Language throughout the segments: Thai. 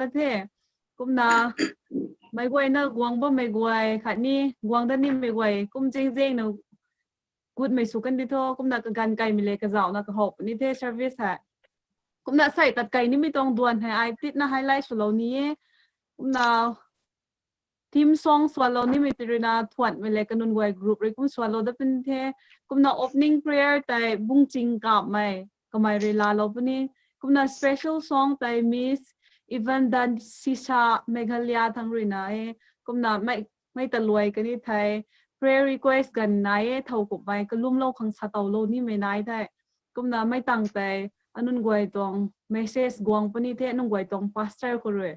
ta thế cũng na mấy quay nó quăng bao mấy quay khát ni quăng đó ni mấy quay cũng riêng nó Gutmei su kan dito cũng na gan kai mi le ka zau na ka hop ni the service ha cũng na sai tat kai ni mi tong duan hai ai tit na highlight solo ni cũng na team song swallow ni mi tirina thuat mi le kanun wai group re cũng swallow da pin the cũng na opening prayer tai bung ching ka mai kamai re la lo pani cũng na special song tai miss even dan sisa meghalaya thang rina e cũng na mai taloi ka ni thai prayer request gan nai thau ko bai ka lum lo khang sa taw lo ni me nai thai cũng na mai tang tai anun goi tong message guang pani the anun goi tong pastor ko re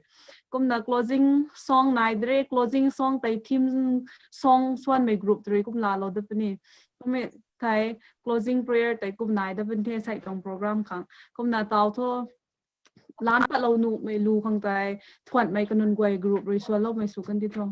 cũng na closing song nai dre closing song tai theme song swan me group tre cũng la lo da pani me thai closing prayer tai cũng nai da bin the sai tong program khang cũng na taw tho lan pa lo nu me lu khang tai thuat mai kanun goi group re so lo me su kan ti thong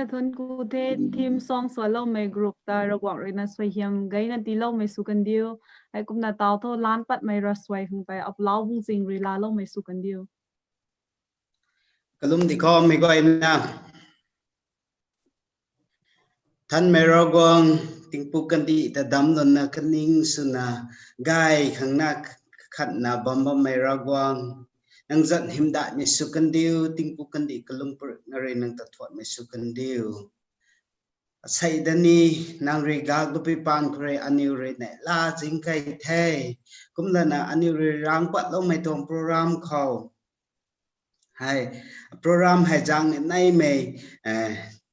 na thun ku the theme song swallow me group ta rawang rina swai hiam gai na ti lo me su kan dio ai kum na taw tho lan pat mai ra swai hung pai up law bung sing ri la lo me su kan dio kalum di ko me go ina than me rawang tingpu kan di ta dam don na kaning suna gai khang na khat na bam bam me rawang nang zat himda me su kan dio tingpu kan di kalum per ngare nang ta thot me su kan dio Saidani nangri gagdupi pankre aniure ne la jingkai the kumdana aniure rangpat lo mai tong program khou hai program hai jang nai me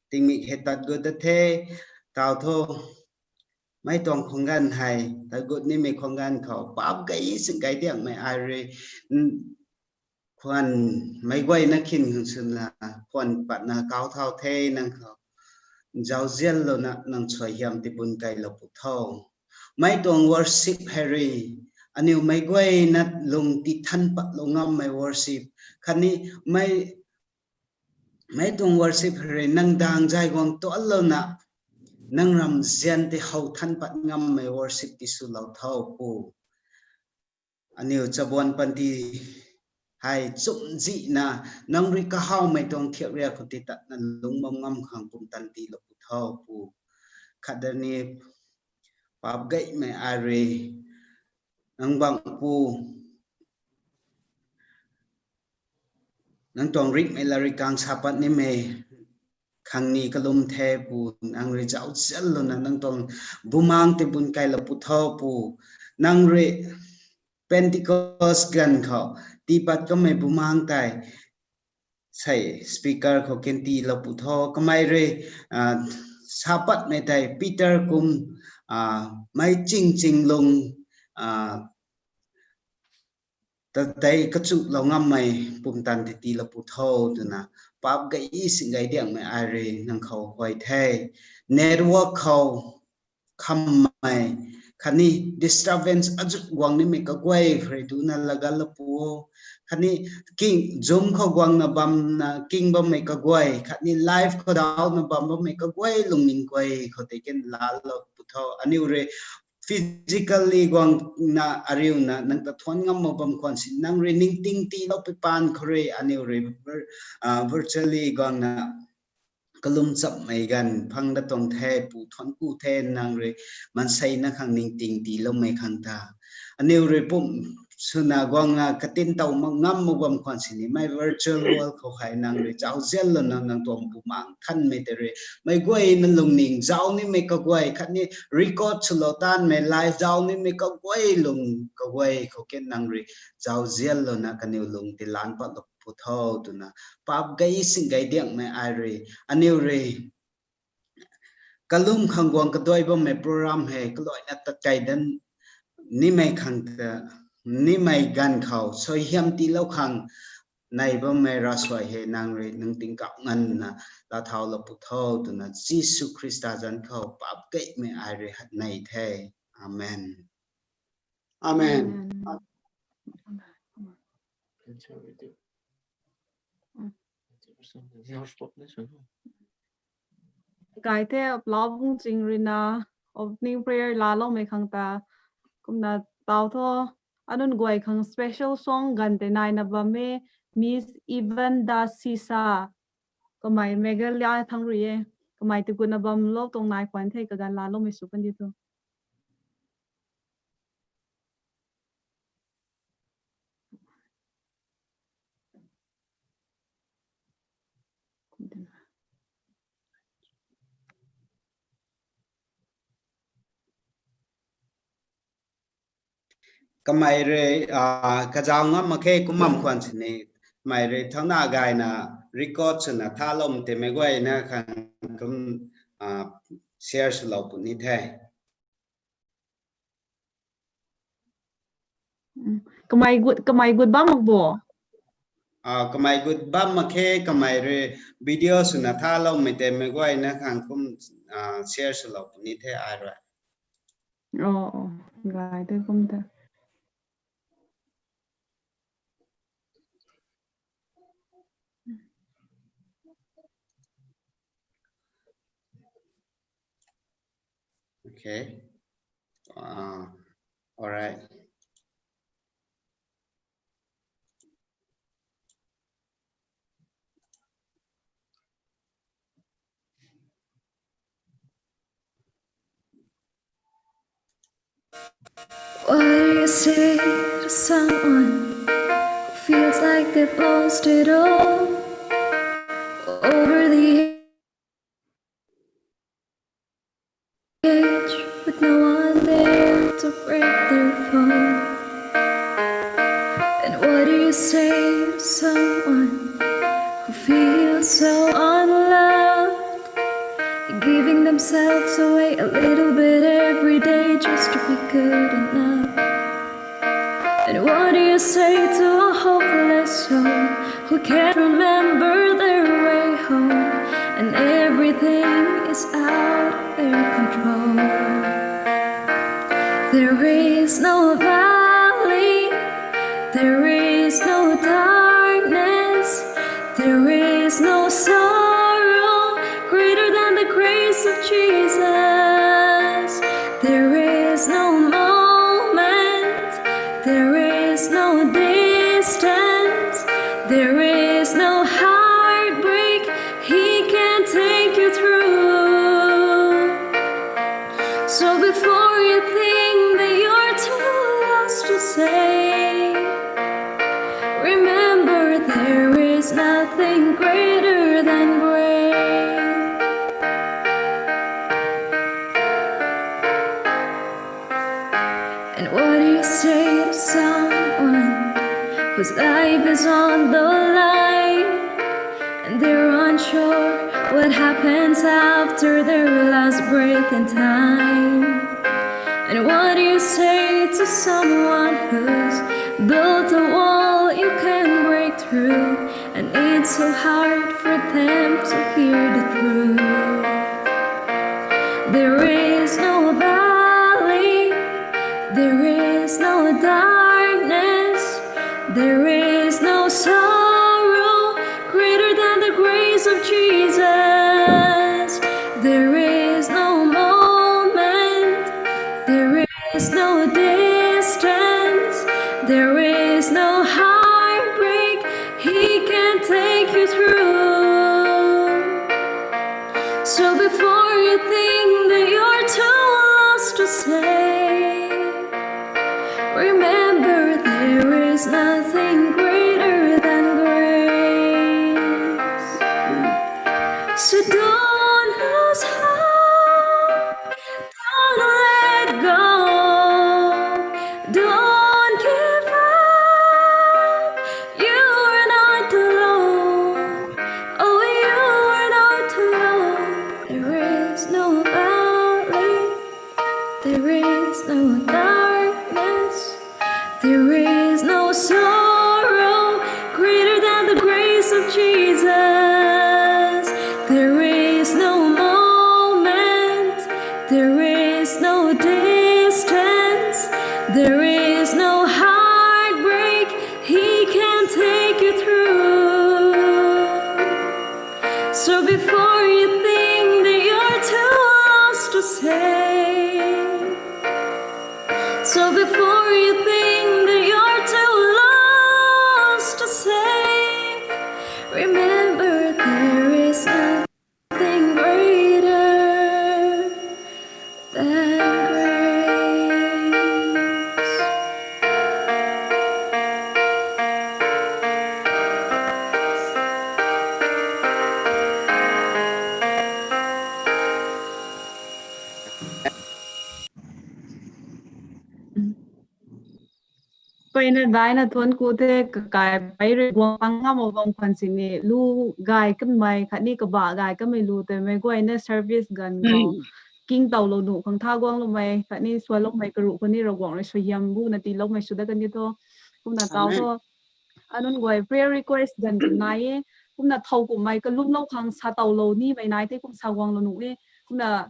tingmi hetat go da the tao tho mai tong khongan hai ta gut ni me khongan khou pap gai sing gai diang me are khoan mai gwai na khin sun la khoan pat na kau thao the nang khou giáo diện lo na nang choi hiam ti bun kai lo pu thau mai tong worship hari aniu mai gwai na lung ti than pa lo ngam mai worship khani mai tong worship hari nang dang jai gong to lo na nang ram zian ti hau than pat ngam mai worship ti su lo thau pu aniu chabon panti hai zum ji na nang ri ka hau mai tong thiak ria khu ti tat na lung mom ngam khang pum tan ti lo pu thau pu khadani pap gai me are nang bang pu nang tong rik me lari kang sapat ni me khang ni kalum the pu nang ri chau chal lo na nang tong bumang te bun kai la pu thau pu nang ri Pentecost gan kho ti pat ka me bumang tai sai speaker kho ken ti la pu tho kamai re sapat me tai Peter kum mai ching ching lung ta dai ka chu lo ngam mai pum tan ti la pu tho tu na pap ga i sing gai diang mai are nang khau hoi thai network khau kham mai khani disturbance ajut gwang ni me ka gwai khre tu na lagal la pu khani king zoom kho gwang na bam na king bam me ka gwai khani live kho daw na bam me ka gwai lung ning gwai kho te ken la lo pu tho ani ure physically gwang na ariu na nang ta thon ngam mo bam kon sin nang re ning ting ti lo pe pan khore ani ure virtually gwang na kalum chap mai gan phang da tong the pu thon ku the nang re man sai na khang ning ting ti lo mai khang ta ani ure pum suna gwang na katin tau ngam mo bam kon sin mai virtual world kho khai nang re chau zel lo nang tong pu mang khan me te re mai gwai na lung ning zau ni me ka gwai khat ni record chulo tan me live zau ni me ka gwai lung ka gwai kho ken nang re chau zel lo na ka ni lung ti lan pa lo pu tho tu na pap gai sing gai diang me ai re ani re kalum khangwang ka doi bom me program he kloi na ta kai dan ni mai khang ta ni mai gan khau soi hiam ti lo khang nai bom me ra soi he nang re nang ting kap ngan na la thau lo pu tho tu na jisu christa jan khau pap gai me ai re hat nai the amen amen cái thế lão bung chính rina opening prayer la lo mai khang ta cũng na tao tho anun guai khang special song gan te nai na ba me miss even da sisa ko mai mega lia thang ri e ko mai te kun na bam lo tong nai kwan the ka gan la lo mai su kan di to kamai re ka jaw ngam ma khe kumam kwan chini mai re thana gai na record chna thalom te me gwai na khan kum share su lo pu ni the kamai good ba mak bo kamai gut bam ma khe kamai re video su na thalom me te me gwai na khan kum share su lo pu ni the ai ra gai te kum ta okay all right What do you say to someone who feels like they've lost it all over the to break their fall. And what do you say to someone who feels so unloved, giving themselves away a little bit every day just to be good enough? And what do you say to a hopeless soul who can't remember their way home, and everything is out of their control? There is no valley, there is no darkness, there is no sorrow greater than the grace of Jesus. There is no moment, there is no distance, there is no heartbreak He can't take you through. So before you think that you're too lost to say, remember there is nothing greater than grace. And what do you say to someone whose life is on the line, and they're unsure what happens after their last breath in time? And what do you say to someone who's built a wall you can break through, and it's so hard for them to hear the truth? There is no valley, there is no darkness, there is no sorrow greater than the grace of Jesus. There is no moment, there is no distance, there is no heartbreak He can't take you through. So before you think that you're too lost to say, remember there is nothing greater than grace. So don't lose hope, don't let go, don't give up. You are not alone, oh you are not alone. There is no valley, there is no darkness, there is no sorrow greater than the grace of Jesus. There is no moment, there is no distance, there is no heartbreak He can't take you through. So before you think that you're too lost to say, so before you think that you're too lost to save, remember there is nothing greater than grace. Vậy nên vài là thuần cụ thể cái bây rồi quăng băng ngắm ở vòng quan sinh này lu gai cái mày khát đi cái bạ gai cái mày lu tới mày quay nên service gần có kinh tàu lâu nụ khang thao quăng lu mày khát đi xoay lúc mày cái rủ con đi rồi quăng rồi xoay yam bu nãy tí lúc mày sudah kan gitu cũng là tao thôi anh quay prayer request gần cái này cũng là thầu của mày cái lúc lâu khang sa tàu lâu ni mày này thì cũng sa quăng lu nụ đi cũng là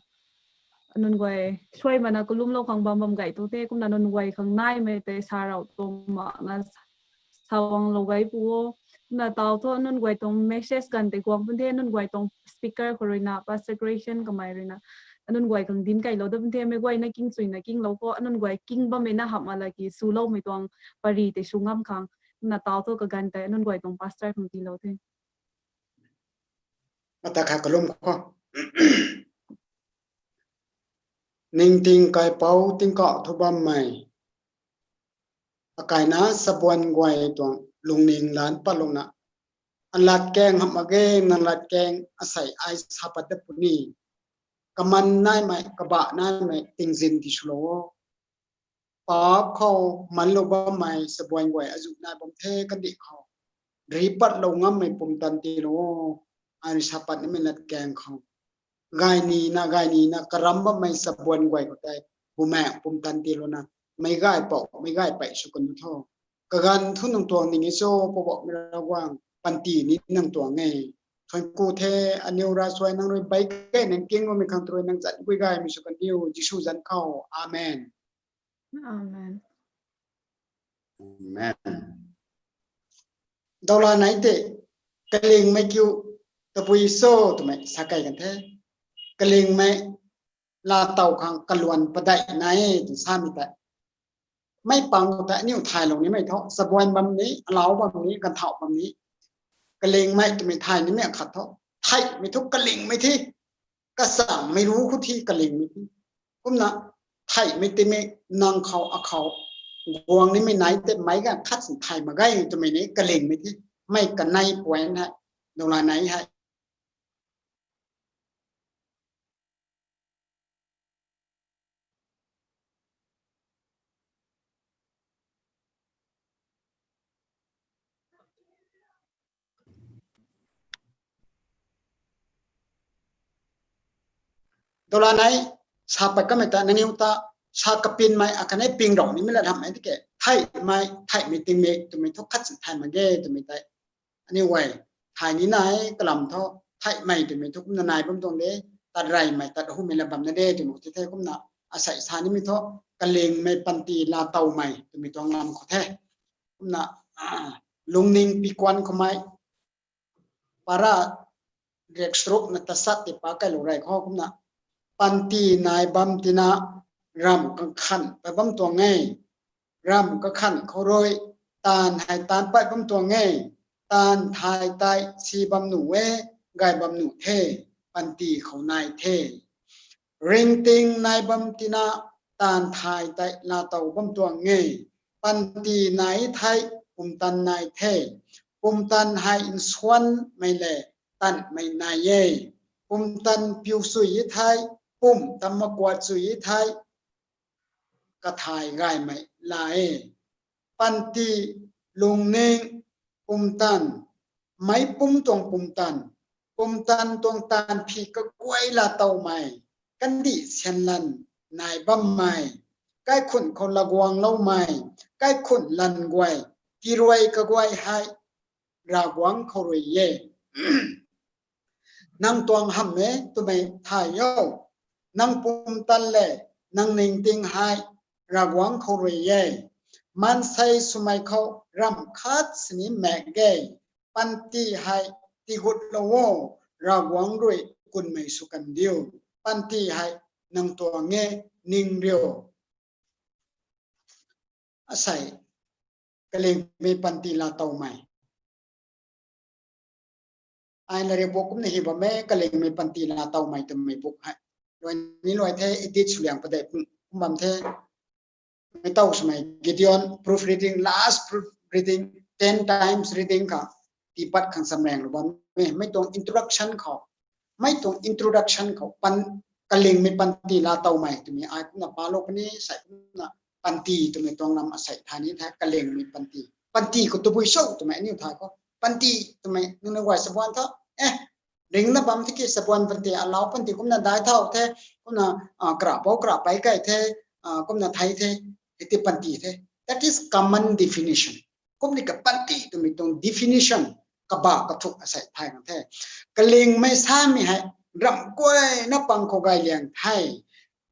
anh quay xoay mà nó có lúc lâu khang bầm gậy tôi thế cũng là anh quay khang nai mày tới sa rau tôm mà là sao quăng lâu gậy bùa na tao thôi anh quay tông message gần tới quăng vấn đề anh quay tông speaker của rồi na pastor creation cái mày rồi na anh quay khang din cái lâu đó vấn đề mày quay na kinh suy na kinh lâu có anh quay kinh bầm mày na học mà là cái su lâu mày tông pari tới su ngam khang na tao thôi cái gần tới anh quay tông pastor khang tin lâu thế Mata kakalum ko. Ning ting kai pau ting ka thobam mai. Akai na sabuan gwai tuang lung ning lan palung na. An lat keng ham age nan lat keng asai ai sapat de puni. Kaman nai mai kaba nai mai ting zin di shlo. ปอบเขามันโลบไม่สบวยไว้อายุนายบมเทกันดิเขารีปัดลงงั้มไม่ปุ่มตันตีโลอันนี้ชาปัดนี่ไม่นัดแกงเขาไงนี่นะกระรำบ่ไม่สบวยไว้ก็ได้บุแม่ปุ่มตันตีโลนะไม่ง่ายปอกไม่ง่ายไปสุกันทุกกกันทุนตัวนี้โซ่ปบอกไม่ระวังปันตีนี้นั่งตัวไงคนกูเทอันนี้ราสวยนั่งรวยใบแก่นั่งเก่งว่าไม่คันตัวนั่งจัดกุยง่ายมีสุกันเดียวจิชูจันเข้าอาเมนAmen. Amen. Đâu là nãy thế cái liền mấy kêu tập bùi sô tụi mày sao cái thế cái liền mày là tàu hàng cái luan bật đại này thì sao mình tại mấy bằng tại nhiều thải lồngนี้ไม่ท้อสบวนบำนี้เล้าบำนี้กันเถาบำนี้กระเลงไม่จะไม่ทายนี่ไม่ขัดท้อไทยไม่ทุกกระเลงไม่ที่กระสังไม่รู้คู่ที่กระเลงไม่ที่ก็นะไทยไม่ติไม่นางเขาเอาเขาวงนี้ไม่ไหนแต่ไม่ก็คัดสิไทยมาใกล้จะไม่นี้กระเลงไม่ที่ไม่กันในป่วยนะดูแลไหนให้ดูแลไหนชาไปก็ไม่แต่ในนิ้วตาชากระปินไม่อาการให้ปิงดอกนี้ไม่ละทำไหมที่แกไทยไม่ติงเมจะไม่ทุกคัดสิไทยมาแก่จะไม่ได้อันนี้ไว้ไทยนี้ไหนกล่ำท่อไทยไม่จะไม่ทุกนายบำตรงนี้ตัดไรไม่ตัดหูไม่ละบำนั่นเองจะหมดที่แท้ก็น่ะอาศัยสานี้ไม่ท่อกระเลงไม่ปันตีลาเตาไม่จะไม่ต้องนำขอแท้ก็น่ะลุงนิงปีกวนเขาไม่ปาราเรียกสรุปนัตสัตติปากไก่หลุไรข้อก็น่ะปันตีนายบัมตินะรำก็ขันไปบัมตัวไงรำก็ขันเขาโรยตาลหายตาลไปบัมตัวไงตาลทายตายชีบัมหนูเวไกบัมหนูเทปันตีเขานายเทริงติงนายบัมตินะตาลทายตายลาเตาบัมตัวไงปันตีนายไทยปุ่มตันนายเทปุ่มตันหายอินสวนไม่เล่ตันไม่นายเย่ปุ่มตันผิวสุยไทยปุ่มตำมกวาดสุยไทยกระทายง่ายไหมลายปันตีลุงเนงปุ่มตันไม่ปุ่มตรงปุ่มตันตรงตันพีก็กล้วยลาเตาใหม่กันดิเชนลันนายบัมใหม่ใกล้ขุนคนละกวางเล่าใหม่ใกล้ขุนลันกวยกีรวยก็กวยให้รากวางเขารวยเย่นั่งตวงหำเมตัวไม่ถ่ายโยนั่งปุ่มตันเล่นั่งนิ่งติงให้รากวางเขารวยเย่มันใส่สมัยเขารำคัดสนิมแมกเกยปันตีให้ตีกุดโลโวรากวางรวยกุนไม่สุกันเดียวปันตีให้นั่งตัวเงนิ่งเดียวอาศัยกเลงมีปันตีลาเตาใหม่ไอ้นเรบุกนี่ฮิบะแม่กเลงมีปันตีลาเตาใหม่แต่ไม่บุกให้วันนี้ลอยเทอิดิชเลียงประเดี๋ยวบัมเทไม่ต้องสมัย Gideon proofreading last proofreading 10 times reading ค่ะที่ปัดขังสำแรงหรือว่าไม่ตรง introduction เขาไม่ตรง introduction เขาปันกเลงมีปันตีลาเตาใหม่ตัวนี้ไอ้คุณปาโลกนี้ใส่คุณปันตีตัวนี้ตรงนำอาศัยทานี้แท้กเลงมีปันตีก็ตัวบุยโซ่ตัวนี้นิ้วถ่ายก็ปันตีตัวนี้นึกในวัยสบวนเท่าริงนะบัมที่กี่สบวนปันตีเอาปันตีคุณน่ะได้เท่าแท้คุณน่ะกราบเอากราบไปใกล้แท้คุณน่ะไทยแท้itu panti the that is common definition kum ni ka panti tu mi tong definition ka ba ka thuk asai thai na the kaleng mai sa mi hai ram koi na pang ko gai liang thai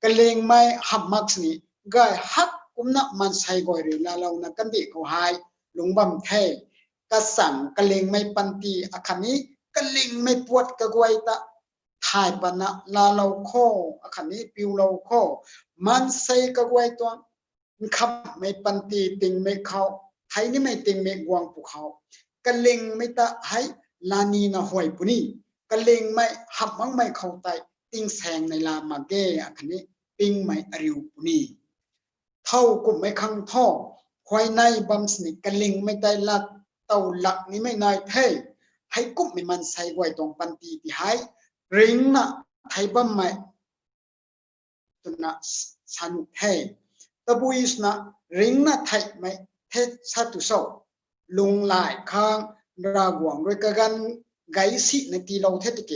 kaleng mai hap max ni gai hak kum na man sai goi ri la law na kan bi ko hai lung bam the ka sang kaleng mai panti akhani kaleng mai puat ka goi ta thai pana la law kho akhani piu law kho man sai ka goi toคำไม่ปันตีติงไม่เขาไทยนี่ไม่ติงไม่กวางภูเขากะเลงไม่ตาให้ลานีนะหวยปุนี่กะเลงไม่หับมั่งไม่เข้าไตติงแสงในลามาเกะอันนี้ปิงไม่อริวปุนี่เท่ากุไม่คังท่อควายในบัมสนิกะเลงไม่ได้ลัดเต่าหลักนี้ไม่นายเท่ให้กุไม่มันใส่ไว้ตรงปันตีที่ให้ริงนะไทยบัมไม่ตุนะสันเท่ ตะบุยสนะริงนะไทยไม่เทชาตุโซลุงหลายข้างรากวงด้วยกันไกสิในตีเราเทติเก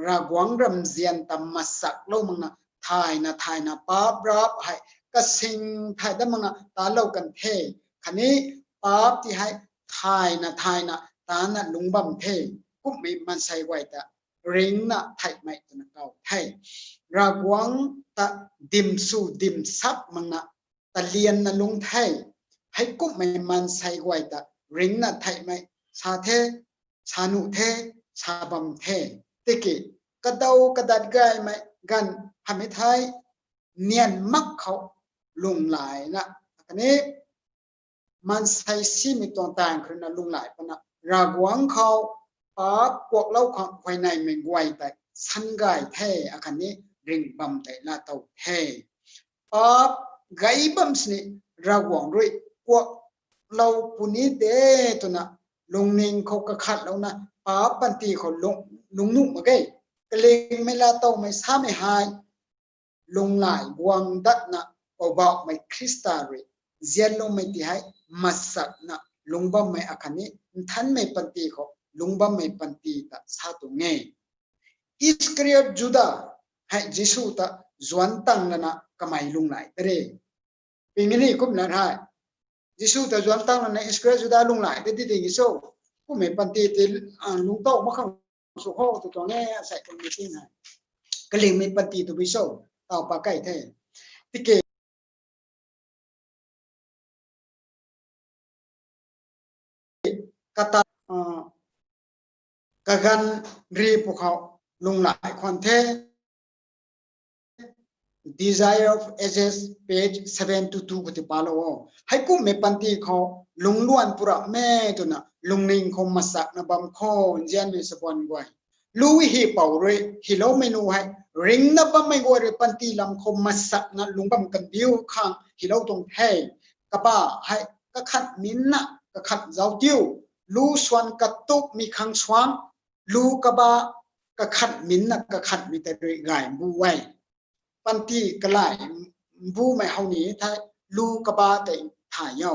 รากวงรำเจียนตำมาสักเล่ามังนะไทยนะป้าบรับให้ก็สิงไทยได้มังนะตาเล่ากันเทคันนี้ป้าบที่ให้ไทยนะตานะลุงบัมเทกุไม่มันใส่ไว้แต่ริงนะไทยไม่ตัวเก่าไทยรากวงตะดิมสู่ดิมซับมังนะตะเลียนนะลุงไทยให้กุไม่มันใส่ไว้แต่ริงนะไทยไม่ชาเทชานุเทชาบัมเทติกิกระเดากระดัดไกไม่กันทำให้ไทยเนียนมักเขาลุงหลายนะอันนี้มันใส่ซีมีตัวต่างคือนะลุงหลายปะนะรากวงเขาปากพวกเล่าของภายในไม่ไหวแต่สันกายเทอันนี้ริงบัมแต่ละเต้าเทปากไกบัมสนี่รากวงด้วยพวกเราปุนิเดตัวนะลุงนิงเขาก็ขัดแล้วนะป้าปันตีเขาลุงนุ่มมาไงกเลงไม่ละเต้าไม่ซ้ำไม่หายลุงหลายวังดัดนะเบาๆไม่คริสตัลเลยเจียนลงไม่ที่ให้มาสักนะลุงบัมไม่อาคันนี้ท่านไม่ปันตีเขาลุงบัมไม่ปันตีตาสาตุเงยอิสเครียดจุดาให้จิสูตาจวนตังนะก็ไม่ลุงหลายเตะปีนี้คุ้มนะฮะจิสูตาจวนตังนะอิสเครียดจุดาลุงหลายเตะที่ยิโซกูไม่ปันตีติลุงโตมาข้างสุขโขตัวเงี้ยใส่คนไม่ทิ้งให้ก็เลยไม่ปันตีตัววิโซต่อปากไก่เท่ที่เกกตากกันรีพวกเขาลุงหลายคนเท Desire of Ages page 722กุฏิปาโลให้กูไม่ปันตีเขาลุงล้วนปุระแม่ตัวน่ะลุงนิงคมมาสักนะบัมโคเจียนมีสปอนไว้ลุยฮีเป่าเลยฮิโลเมนูให้ริงนะบัมไม่กว่าปันตีลำคมมาสักนะลุงบัมกันบิวข้างฮิโลตรงเทกบ้าให้ก็ขัดมินนะก็ขัดเจ้าจิ้วลูส่วนกระตุกมีขังสวางลูกบ้าก็ขัดมินนะก็ขัดมีแต่ด้วยไก่บูไว้ปันตีกระไรบูไม่เฮานี้ถ้าลูกบ้าแต่ถ่ายเยา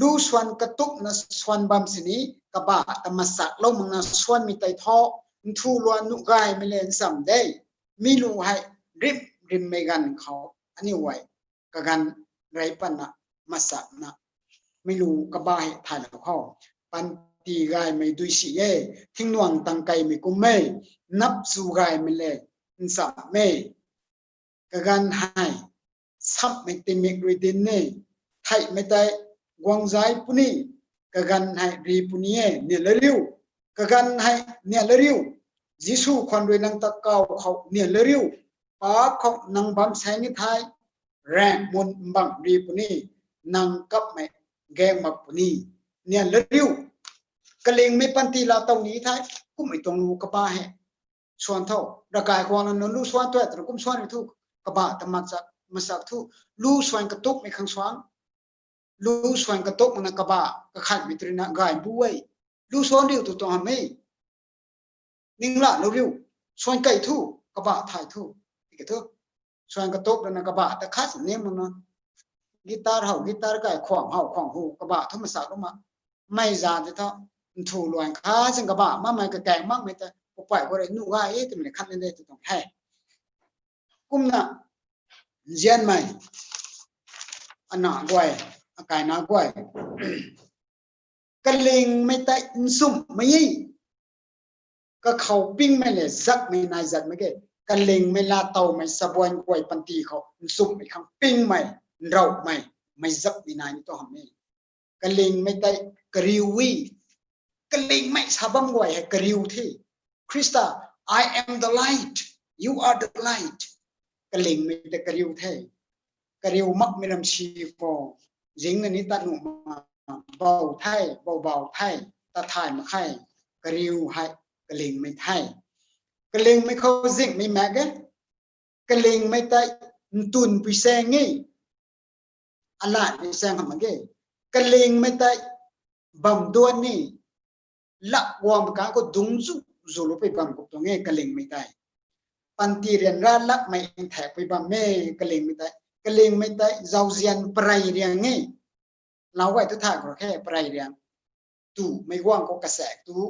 ลูส่วนกระตุกนะส่วนบัมสินี้กบ้าแต่มาสักเล่ามึงนะส่วนมีแต่ท่อทูลวนนุไก่ไม่เล่นซ้ำได้มีลูให้ริมไม่กันเขาอันนี้ไว้ก็กันไรปันนะมาสักนะไม่รู้กบ้าให้ถ่ายแล้วเขาปันตีไก่ไม่ดุยสิเย่ทิ้งนวงตังไก่ไม่กุมไม่นับสู่ไก่ไม่เล่นซ้ำไม่ก็กันให้ซับไม่เต็มกรีดินนี่ไทยไม่ได้กวางใจปุ่นี่ก็กันให้รีปุ่นี่เนี่ยละริ้วก็กันให้เนี่ยละริ้วยิสูคนรวยนังตะเกาเขาเนี่ยละริ้วป้าเขานังบัมแสงไทยแรงมนบังรีปุ่นี่นังกับไม่แกงมาปุ่นี่เนี่ยละริ้วกเลงไม่ปันตีลาตรงนี้ไทยกูไม่ต้องรู้กบ้าให้ส่วนเท่าระกายความนั้นรู้ส่วนตัวแต่กูส่วนไม่ถูกกบ้าแต่มาสักทุรู้ส่วนกระตุกไม่ขังสวางรู้ส่วนกระตุกมันกบ้าก็ขัดวิตรินะกายบุ้ยรู้ส่วนเดียวตัวทำไม่นิ่งละเร็วส่วนไก่ทุกบ้าถ่ายทุอีกทุส่วนกระตุกนั่นกบ้าแต่ขัดเนี่ยมันนะกีตาร์กีตาร์ไก่ขวางหูกบ้าทุ่มสักลงมาไม่จานจะเท่าถูลวนข้าซึ่งกบ้ามาไม่กระแกงมากไม่แต่ปล่อยก็ได้นู่นว่าแต่ไม่ขัดเลยตัวต้องแพ้กุมนะเจียนไหมอันหนากวยอากายหนากวยกะเลงไม่ได้สุ่มไม่ยี่ก็เขาปิ้งไม่เลยซักไม่นายจัดไม่เกกะเลงไม่ลาเตาไม่สะบวนกวยปันตีเขาสุ่มไม่ขังปิ้งไม่เราไม่ซักไม่นายนี่ตัวทำนี่กะเลงไม่ได้กริววีกะเลงไม่สะบังกวยให้กริวที่คริสตา I am the light you are the lightกะเลงไม่ได้กริวเท่กริวมักไม่ลำชีฟอยิงนี่ตัดหนุ่มเบาไทยเบาไทยตาถ่ายมาไข่กริวให้กะเลงไม่ไทยกะเลงไม่เข้าซิงไม่แม็กกะเลงไม่ได้ตุนปิเซงงี้อะไรปิเซงทำมันเก๋กะเลงไม่ได้บัมดวนนี่ลักวอมกาก็ดุงจุลุไปบัมกุตรงงี้กะเลงไม่ได้ปันตีเรียนร้านลักไม่แทกไปบัมแม่กะเลงไม่ได้ กะเลงไม่ได้เจ้าเจียนปลายเรียงไงเราไว้ทุกทางก็แค่ปลายเรียงตู้ไม่ว่างก็กระแสตู้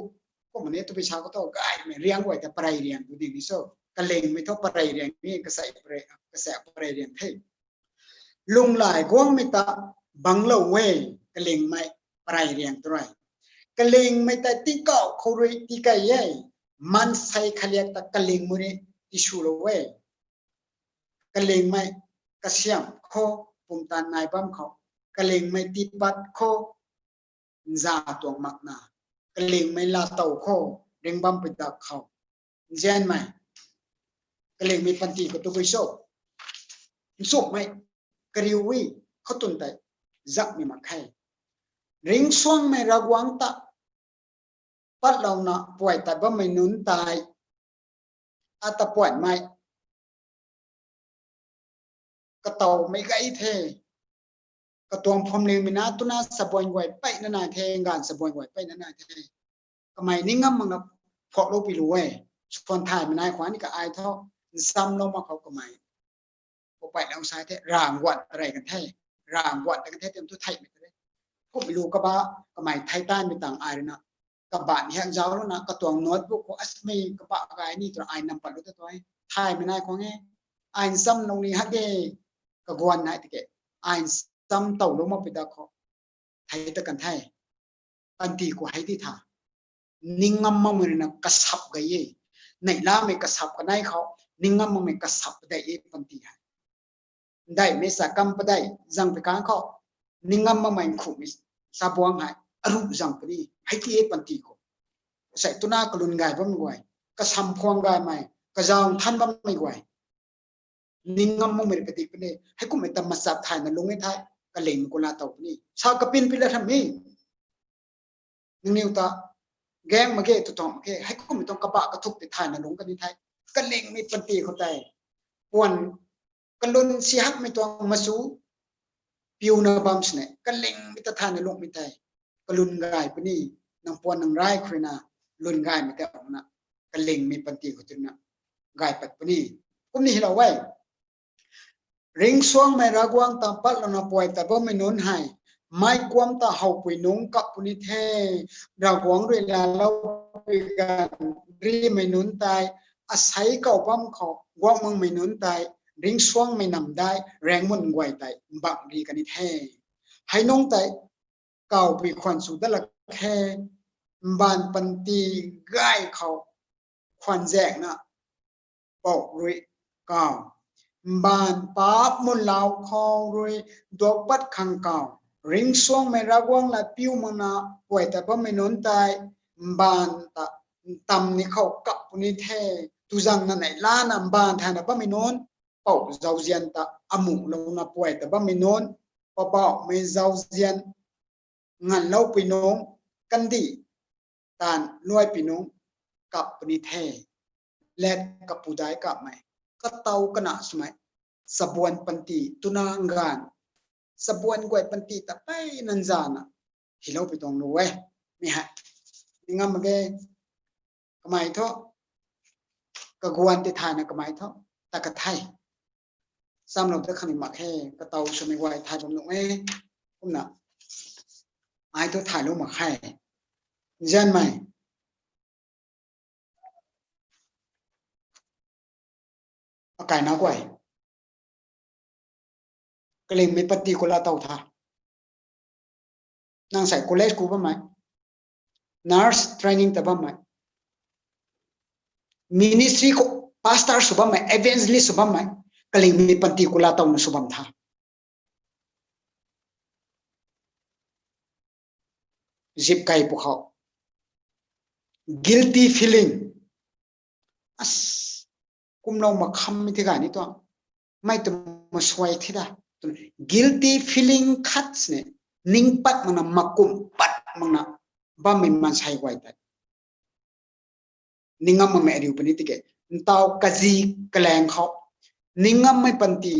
ก็มันเนี่ยตู้ไปเช้าก็ต้องไอ้ไม่เรียงไว้แต่ปลายเรียงดูดีนี่โซ่กะเลงไม่เท่าปลายเรียงนี่กระแสปลายเรียงเท่ลุงหลายกวางไม่ตาบังเล่าเว้กะเลงไม่ปลายเรียงตัวไรกะเลงไม่ได้ตีเก่าเขาเรียตีไก่ยัยมันใส่ขลียตะกะเลงมือนี่ที่ชูโลเว้กะเลงไม่กระเชียมโคปุ่มตานายบ้ามเขากะเลงไม่ตีปัดโคซาตัวมักนากะเลงไม่ลาเต่าโคเร่งบ้ามไปดักเขาเจนไหมกะเลงไม่ปันตีก็ตัวไปโซ่โซ่ไหมกริวีเขาตุนแต่จักมีมาใครริงสวงไม่ระวังตาปัดเราหน้าป่วยแต่ว่าไม่นุนตายอาตาป่วยไม่กระเต่าไม่ไกลเทกระตวงพรมเลี้ยงมีนาตุนาสะบวยไหวไปนานาเทงานสะบวยไหวไปนานาเททำไมนิ่งมึงนะพอเราไปรู้เว้ยคนถ่ายมันนายขวานี่ก็อายเท่าซ้ำลงมาเขาก็ไม่พอไปแล้วซ้ายเทรางวัดอะไรกันเทรางวัดอะไรกันเทเต็มทุกไทยไม่ได้พวกไปรู้ก็บ้าก็ไม่ไทยใต้ไม่ต่างอายเลยนะกระบะนี่แห้งเจ้าแล้วนะกระตวงโน้ตพวกเขาอัศมีกระบะกายนี่ตัวอายนำไปรู้ตัวไอ้ถ่ายไม่นายของไงอายซ้ำลงนี่ฮักเก้กระกวนนายตะเกอายซ้ำเต่าลงมาไปตะเขาไทยตะกันไทยปันตีกูให้ที่ท่านิ่งงำมั่งมันนะกระสับกันยี่ในล่าไม่กระสับกันได้เขานิ่งงำมั่งไม่กระสับได้ยี่ปันตีให้ได้ไม่สักกำปได้จังไปการเขานิ่งงำมั่งไม่ขู่มิซาบวงให้อรุจังปนีให้ที่ยี่ปันตีเขาใส่ตุนากลุนกายบ้างไงกระสัมพวงกายไม่กระจางท่านบ้างไม่ไงนิ่งงำมั่งไม่ปฏิปนีให้กูไม่ตำมาสับถ่ายมันลงให้ไทยกระเหล่งกุลาเต่าปนีชาวกระปินพิลาทำมีนิวตาแกงมาเกตุตองมาเกให้กูไม่ต้องกระบะกระทุกติดถ่ายมันลงกันที่ไทยกระเหล่งไม่ปฏิเขาใจปวนกระลุนเสียหักไม่ต้องมาสู้ปิวนาบัมส์เนี่ยกระเหล่งไม่ตะถ่ายในลงไม่ไทยกระลุนกายปนีนางปวนนางไร้ครีนาลุนกายไม่แต่ออกนะกระเหล่งไม่ปฏิเขาจึงนะกายปัดปนีกูนี่เราไว้ริงสวงไม่รักวางตามปัดเราหน้าป่วยแต่ว่าไม่นุนให้ไม่ความตาเฮาปุยนุ่งกับปุนิเทรักวางด้วยลาเราไปกันรีไม่นุนตายอาศัยเก่าปั้มเขาวางมึงไม่นุนตายริงสวงไม่นำได้แรงมุ่นไหวตายบังรีกันนิเทให้น้องตายเก่าไปควันสุดละแค่บานปันตีง่ายเขาควันแจกนะปอกรุยเก่าบานป๊าบมุนลาวคอรุยดอกปัดขังเก่าริงสวงไม่รักวางละปิวมังนาป่วยแต่ว่าไม่นุนตายบานตำนี่เขากับปุนิเทตุจังนั่นไหนล้านบานแทนแต่ว่าไม่นุนเป่าเจ้าเจียนตาอมุลงนาป่วยแต่ว่าไม่นุนเป่าไม่เจ้าเจียนงันเล่าปีน้องกันดีตานลวยปีน้องกับปุนิเทและกับผู้ใดกับไม่ก็เตากันนะสมัยสบวนปันตีตุนางานสบวนกวยปันตีแต่ไปนันจานะฮิโลไปตรงนู้นไม่ฮะนี่งั้นมันก็กระไมท่อกระกวนติดทานนะกระไมท่อตะกะไทยซ้ำเราจะขันมาแค่กระเตาสมัยวัยไทยผมหนุ่มผมน่ะไอ้ตัวถ่ายรูปมาแค่เจนไหมไก่น้ากวยกระเลงไม่ปฏิกุลาเต่าท่านางใส่กุเลสกูบ้างไหม nurse training แต่บ้างไหม ministry ก็ pastor สุบ้างไหม evangelist สุบ้างไหมกระเลงไม่ปฏิกุลาเต่าหนุ่มสุบ้างท่าจิบไก่พวกเขา guilty feeling กุมเรามาคำไม่ที่การนี้ตัวไม่ต้องมาสวยที่ได้ guilty feeling cuts เนี่ยนิ่งปัดมันนะมากุมปัดมันนะบ้าไม่มันใช่ไว้แต่นิ่งงั้มมันไม่รู้ปนิติเกนเตากะจีกแรงเขานิ่งงั้มไม่ปันตี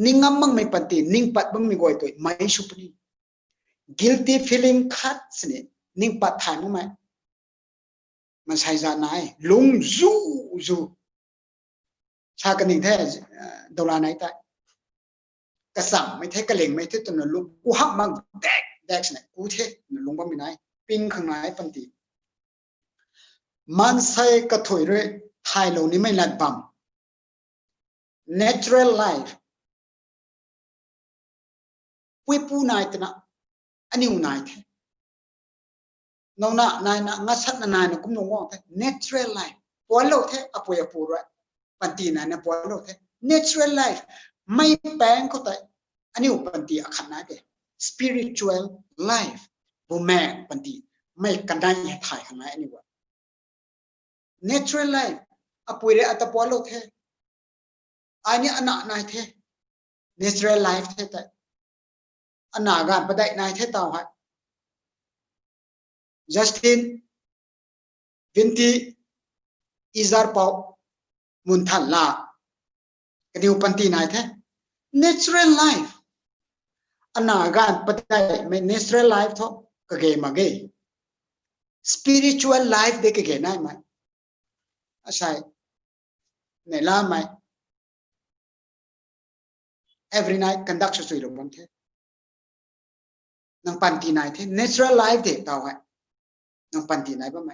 นิ่งงั้มมันไม่ปันตีนิ่งปัดมันไม่ไว้ตัวไม่ชุบนี่ guilty feeling cuts เนี่ยนิ่งปัดถ่ายมั้งไหมมันใช่จานไหนลุงจูชากันนิ่งแท้ดอลลาร์ไหนแต่ กระสังไม่เทกระเหล่งไม่เทตัวนั้นลุงกูหักมังแดกเนี่ยกูเทนั่นลุงบ่มีไหนปิ้งข้างไหนปันติมันใส่กระถอยเลยไทยเหล่านี้ไม่ลัดบัม natural life ปุยปูนายตนะอันนี้นายเทน้องน่ะนายน่ะงัดชัดนายน่ะกุ้มน้องว่างเท natural life ปวดโลกเทอป่วยปูด้วยปันตีนายน่ะปวดโลกเท natural life ไม่แปลงเขาแต่อันนี้ปันตีขันนายเด spiritual life บุแม่ปันตีไม่กันได้ถ่ายข้างในอันนี้ว่า natural life อป่วยเลยอัตปวดโลกเทอันนี้อันนายเท natural life เทแต่อันหน้างานประเดี๋ยวนายเทเต่าฮะ Justin Vinti Izar Pau Muntan La Kadi Upanti Nai The Natural life Anagan Patai Me natural life Tho Kage Mage Spiritual life De Kage Nai Mai Asai Nela Mai Every night conduct Sui Lo Bon The Nang Panti Nai The Natural life De Tau Haiน้องปันตีไหนบ้างไหม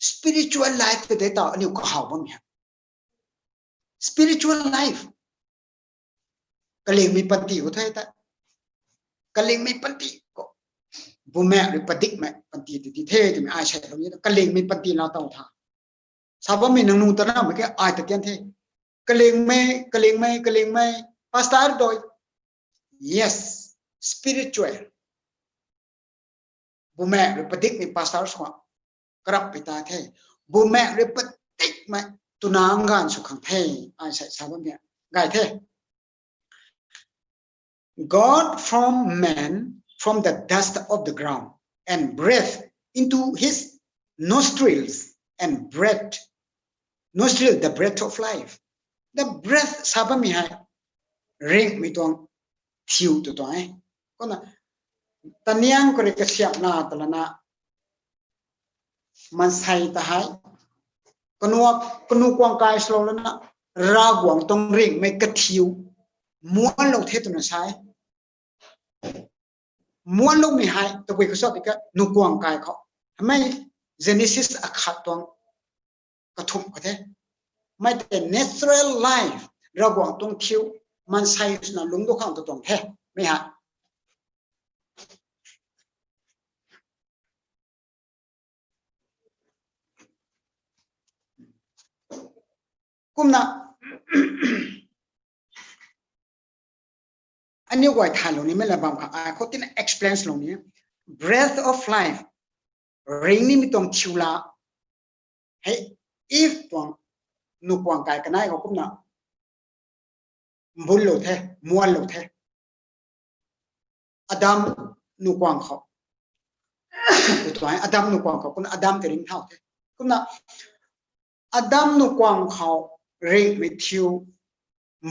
spiritual life แต่เดี๋ยวต่ออันนี้ก็หาบ้างไหม spiritual life กะเลงมีปันตีก็เท่แต่กะเลงมีปันตีก็บุแม่หรือปฏิกแม่ปันตีที่เท่ที่ไม่อายใช่ตรงนี้กะเลงมีปันตีเราต้องทำสาวมีนางนูตระน้าเมื่อกี้อายแต่เตี้ยนเท่กะเลงไม่พาสตาร์โดย yes spiritualบุแม่หรือปฏิกในภาษาสวะกรับไปตาเทบุแม่หรือปฏิกไหมตุนางานสุขังเทอาศัยสาวเนี่ยไงเท God from man from the dust of the ground and breathed into his nostrils and breath nostril the breath of life the breath สาวมีให้เร่งมีตัวทิวตัวไอ้ก็นะตอนนี้ก็เรียกเสียบหน้าตละนะมันใส่ตาให้กนูกวางกายสโลแล้วนะรากวางตรงเร่งไม่กระทิวม้วนลงเทตุนใช้ม้วนลงไม่หายตะกุยก็ชอบอีกก็นูกวางกายเขาไม่เจเนซิสอักขัดตรงกระทุ้มก็เท่ไม่แต่ natural life รากวางตรงทิวมันใส่สนะลุงตัวข้างตัวตรงเท่ไม่หายกุมนะอันนี้ว่าถ่ายลงนี้ไม่ละบางค่ะเขาที่นั่น explain ลงนี้ breath of life เร่งนี่มีตรงชิวละให้ if ตรงนุกวางกายกันได้เขากุมนะบุลโลเทมัวโลเทอดัมนุกวางเขาตัวไหนอดัมนุกวางเขาคุณอดัมจะริงเท่าเทกุมนะอดัมนุกวางเขาเร่งไม่ทิว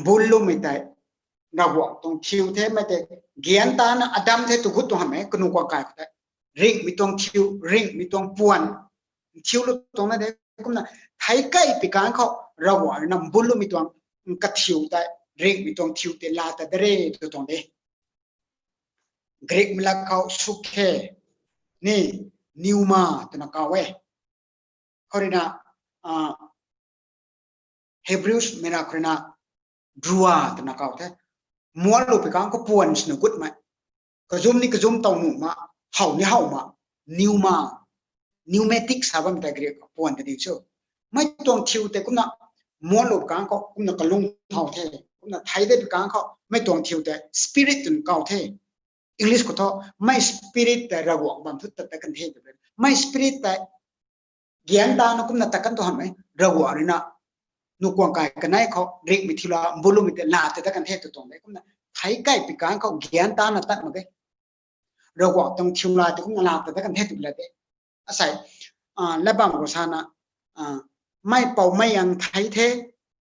บุลลุไม่ได้ระวังตรงทิวเท่ไม่ได้เกียนตานะอดัมเท่ตุกุตัวหาไหมก็นุกวางกายก็ได้เร่งไม่ต้องทิวเร่งไม่ต้องปวนทิวลุตรงนั้นเด็กก็นะไทยใกล้ปีการเขาระวังนะบุลลุไม่ต้องกระทิวได้เร่งไม่ต้องทิวแต่ลาแต่เร่ตัวตรงเด็กเกรกมิลาเขาสุขนี่นิวมาตัวนักเอาไว้เขาเรียกนะHebrews mera krena drua tana kaw the mual lo pikang ko puan sna gut mai ka zum taw mu ma hau ma pneumatic sabam ta gre ko puan ta dik so mai tong thiu te kumna mual lo pikang ko kumna kalung thau the kumna thai de pikang ko mai tong thiu te spirit tun kaw the English ko tho mai spirit ta rawang bam thut ta kan the mai spirit ta gyan ta no kumna ta kan to han mai rawa rinaนุกวางกายกันไหนเขาเรียกมิถิลาบุลุมิเตลาแต่กันเทศตรงไหนก็นะไทยใกล้ปีการเขาเขียนตาหน้าตัดมาเลยเราบอกต้องทิวลาแต่ก็ลาแต่กันเทศตุลาเตอาศัยและบางโรซานะไม่เป่าไม่ยังไทยเท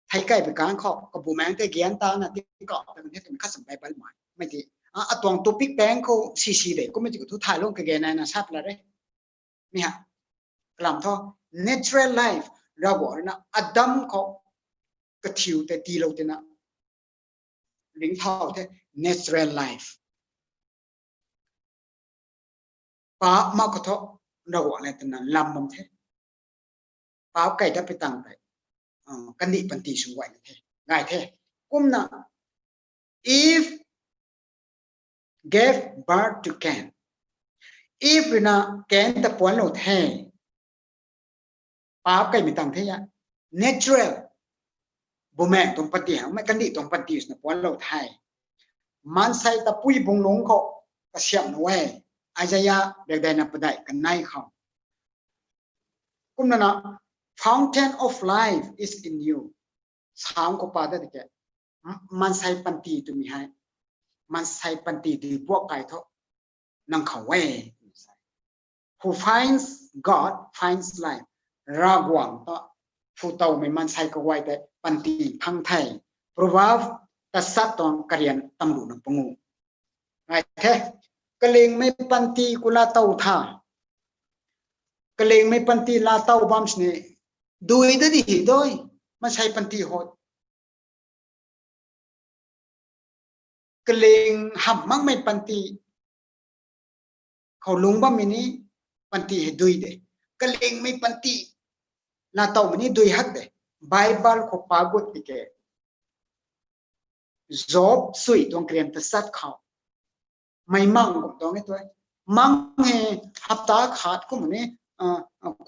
ไทยใกล้ปีการเขากับบูแมงแต่เขียนตาหน้าที่เกาะแต่กันเทศมันข้าสมัยบัลหมายไม่ดีตรงตัวปิกแบงเขาซีเลยก็ไม่จะทุกถ่ายลงกับแกนายนะทราบอะไรนี่ฮะกล่ำท่อ natural lifeเราบอกนะอดัมเขากระทิวแต่ตีเราเตนะ ลิงเท่าเท่ natural life ป้ามากระทบเราอะไรตั้งนั้นลำมันเท่ป้าไก่ได้ไปตั้งไปกันดิปันตีสวยเท่ง่ายเท่กุมนะ if gave birth to can if นะแกนตะปวนโลเท่ป้าไก่ไม่ตั้งเท่ย natural บุแมงตรงปฏิหารไม่กันดิตรงปฏิสนะปวนโลไทยมันใส่ตะปุยบงหลงเขากระเสียมไว้อาจจะเด็กได้นับได้กันในเขากุมนะ fountain of life is in you สามก็ปาได้แก่มันใส่ปันตีตัวมีให้มันใส่ปันตีดีพวกไก่เท่านั่งเขาไว้ who finds God finds life รากหวังต่อผู้เต่าไม่มันใส่ก็ไว้แต่ปันตีพังไทยเพราะว่าตัดสัตว์ตอนกระเรียนตำรวจปงูไงแท้กะเลงไม่ปันตีกุลาเต่าท่ากะเลงไม่ปันตีลาเต่าบัมสเนดูได้ดีด้วยมันใช้ปันตีโหดกะเลงหับมักไม่ปันตีเขาลุงบัมมินี้ปันตีให้ดูเดกะเลงไม่ปันตีลาเต่ามันนี้ดูฮักเดไบเบิลเขาปากุติเกจอบสุยตรงเกรียนตัดสัตว์เขาไม่มั่งผมตรงนี้ตัวมั่งเฮฮับตาขาดก็เหมือนนี้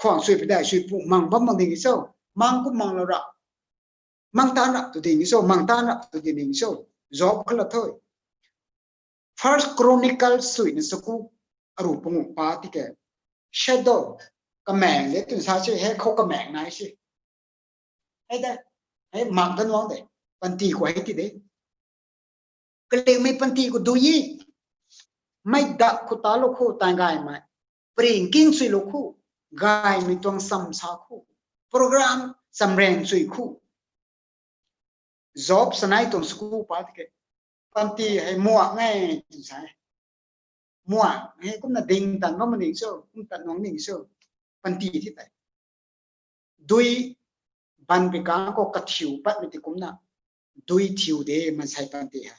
ขวางสุยไปได้สุยปุ๊มั่งบัมมั่งดิ่งโซ่มั่งก็มั่งแล้วละมั่งตาละตัวดิ่งโซ่มั่งตาละตัวดิ่งโซ่จอบเขาละเท่า First Chronicle สุยในสกุลอรูปงปาติเก Shadow กระแมงเนี่ยตัวสาวชื่อให้เขากระแมงไหนสิให้ได้ให้หมักกันน้องเด็ปันตีกว่าให้ที่เด็ก็เลยไม่ปันตีก็ดูยี่ไม่ดักคุตาลูกคู่ตายกายไหมปริงกิ้งสุยลูกคู่กายไม่ต้องซ้ำซากคู่โปรแกรมสำเร็จสุยคู่จอบสนายตรงสกูปาติเกปันตีให้มั่วง่ายจุดสายมั่วให้ก็น่าดิ่งตันว่ามันดิ่งโซ่ก็ตันน้องดิ่งโซ่ปันตีที่ไหนดุยบันไปกางก็กระถิวปัดไม่ติกุมนะดุยถิวเดมันใช้ปันตีให้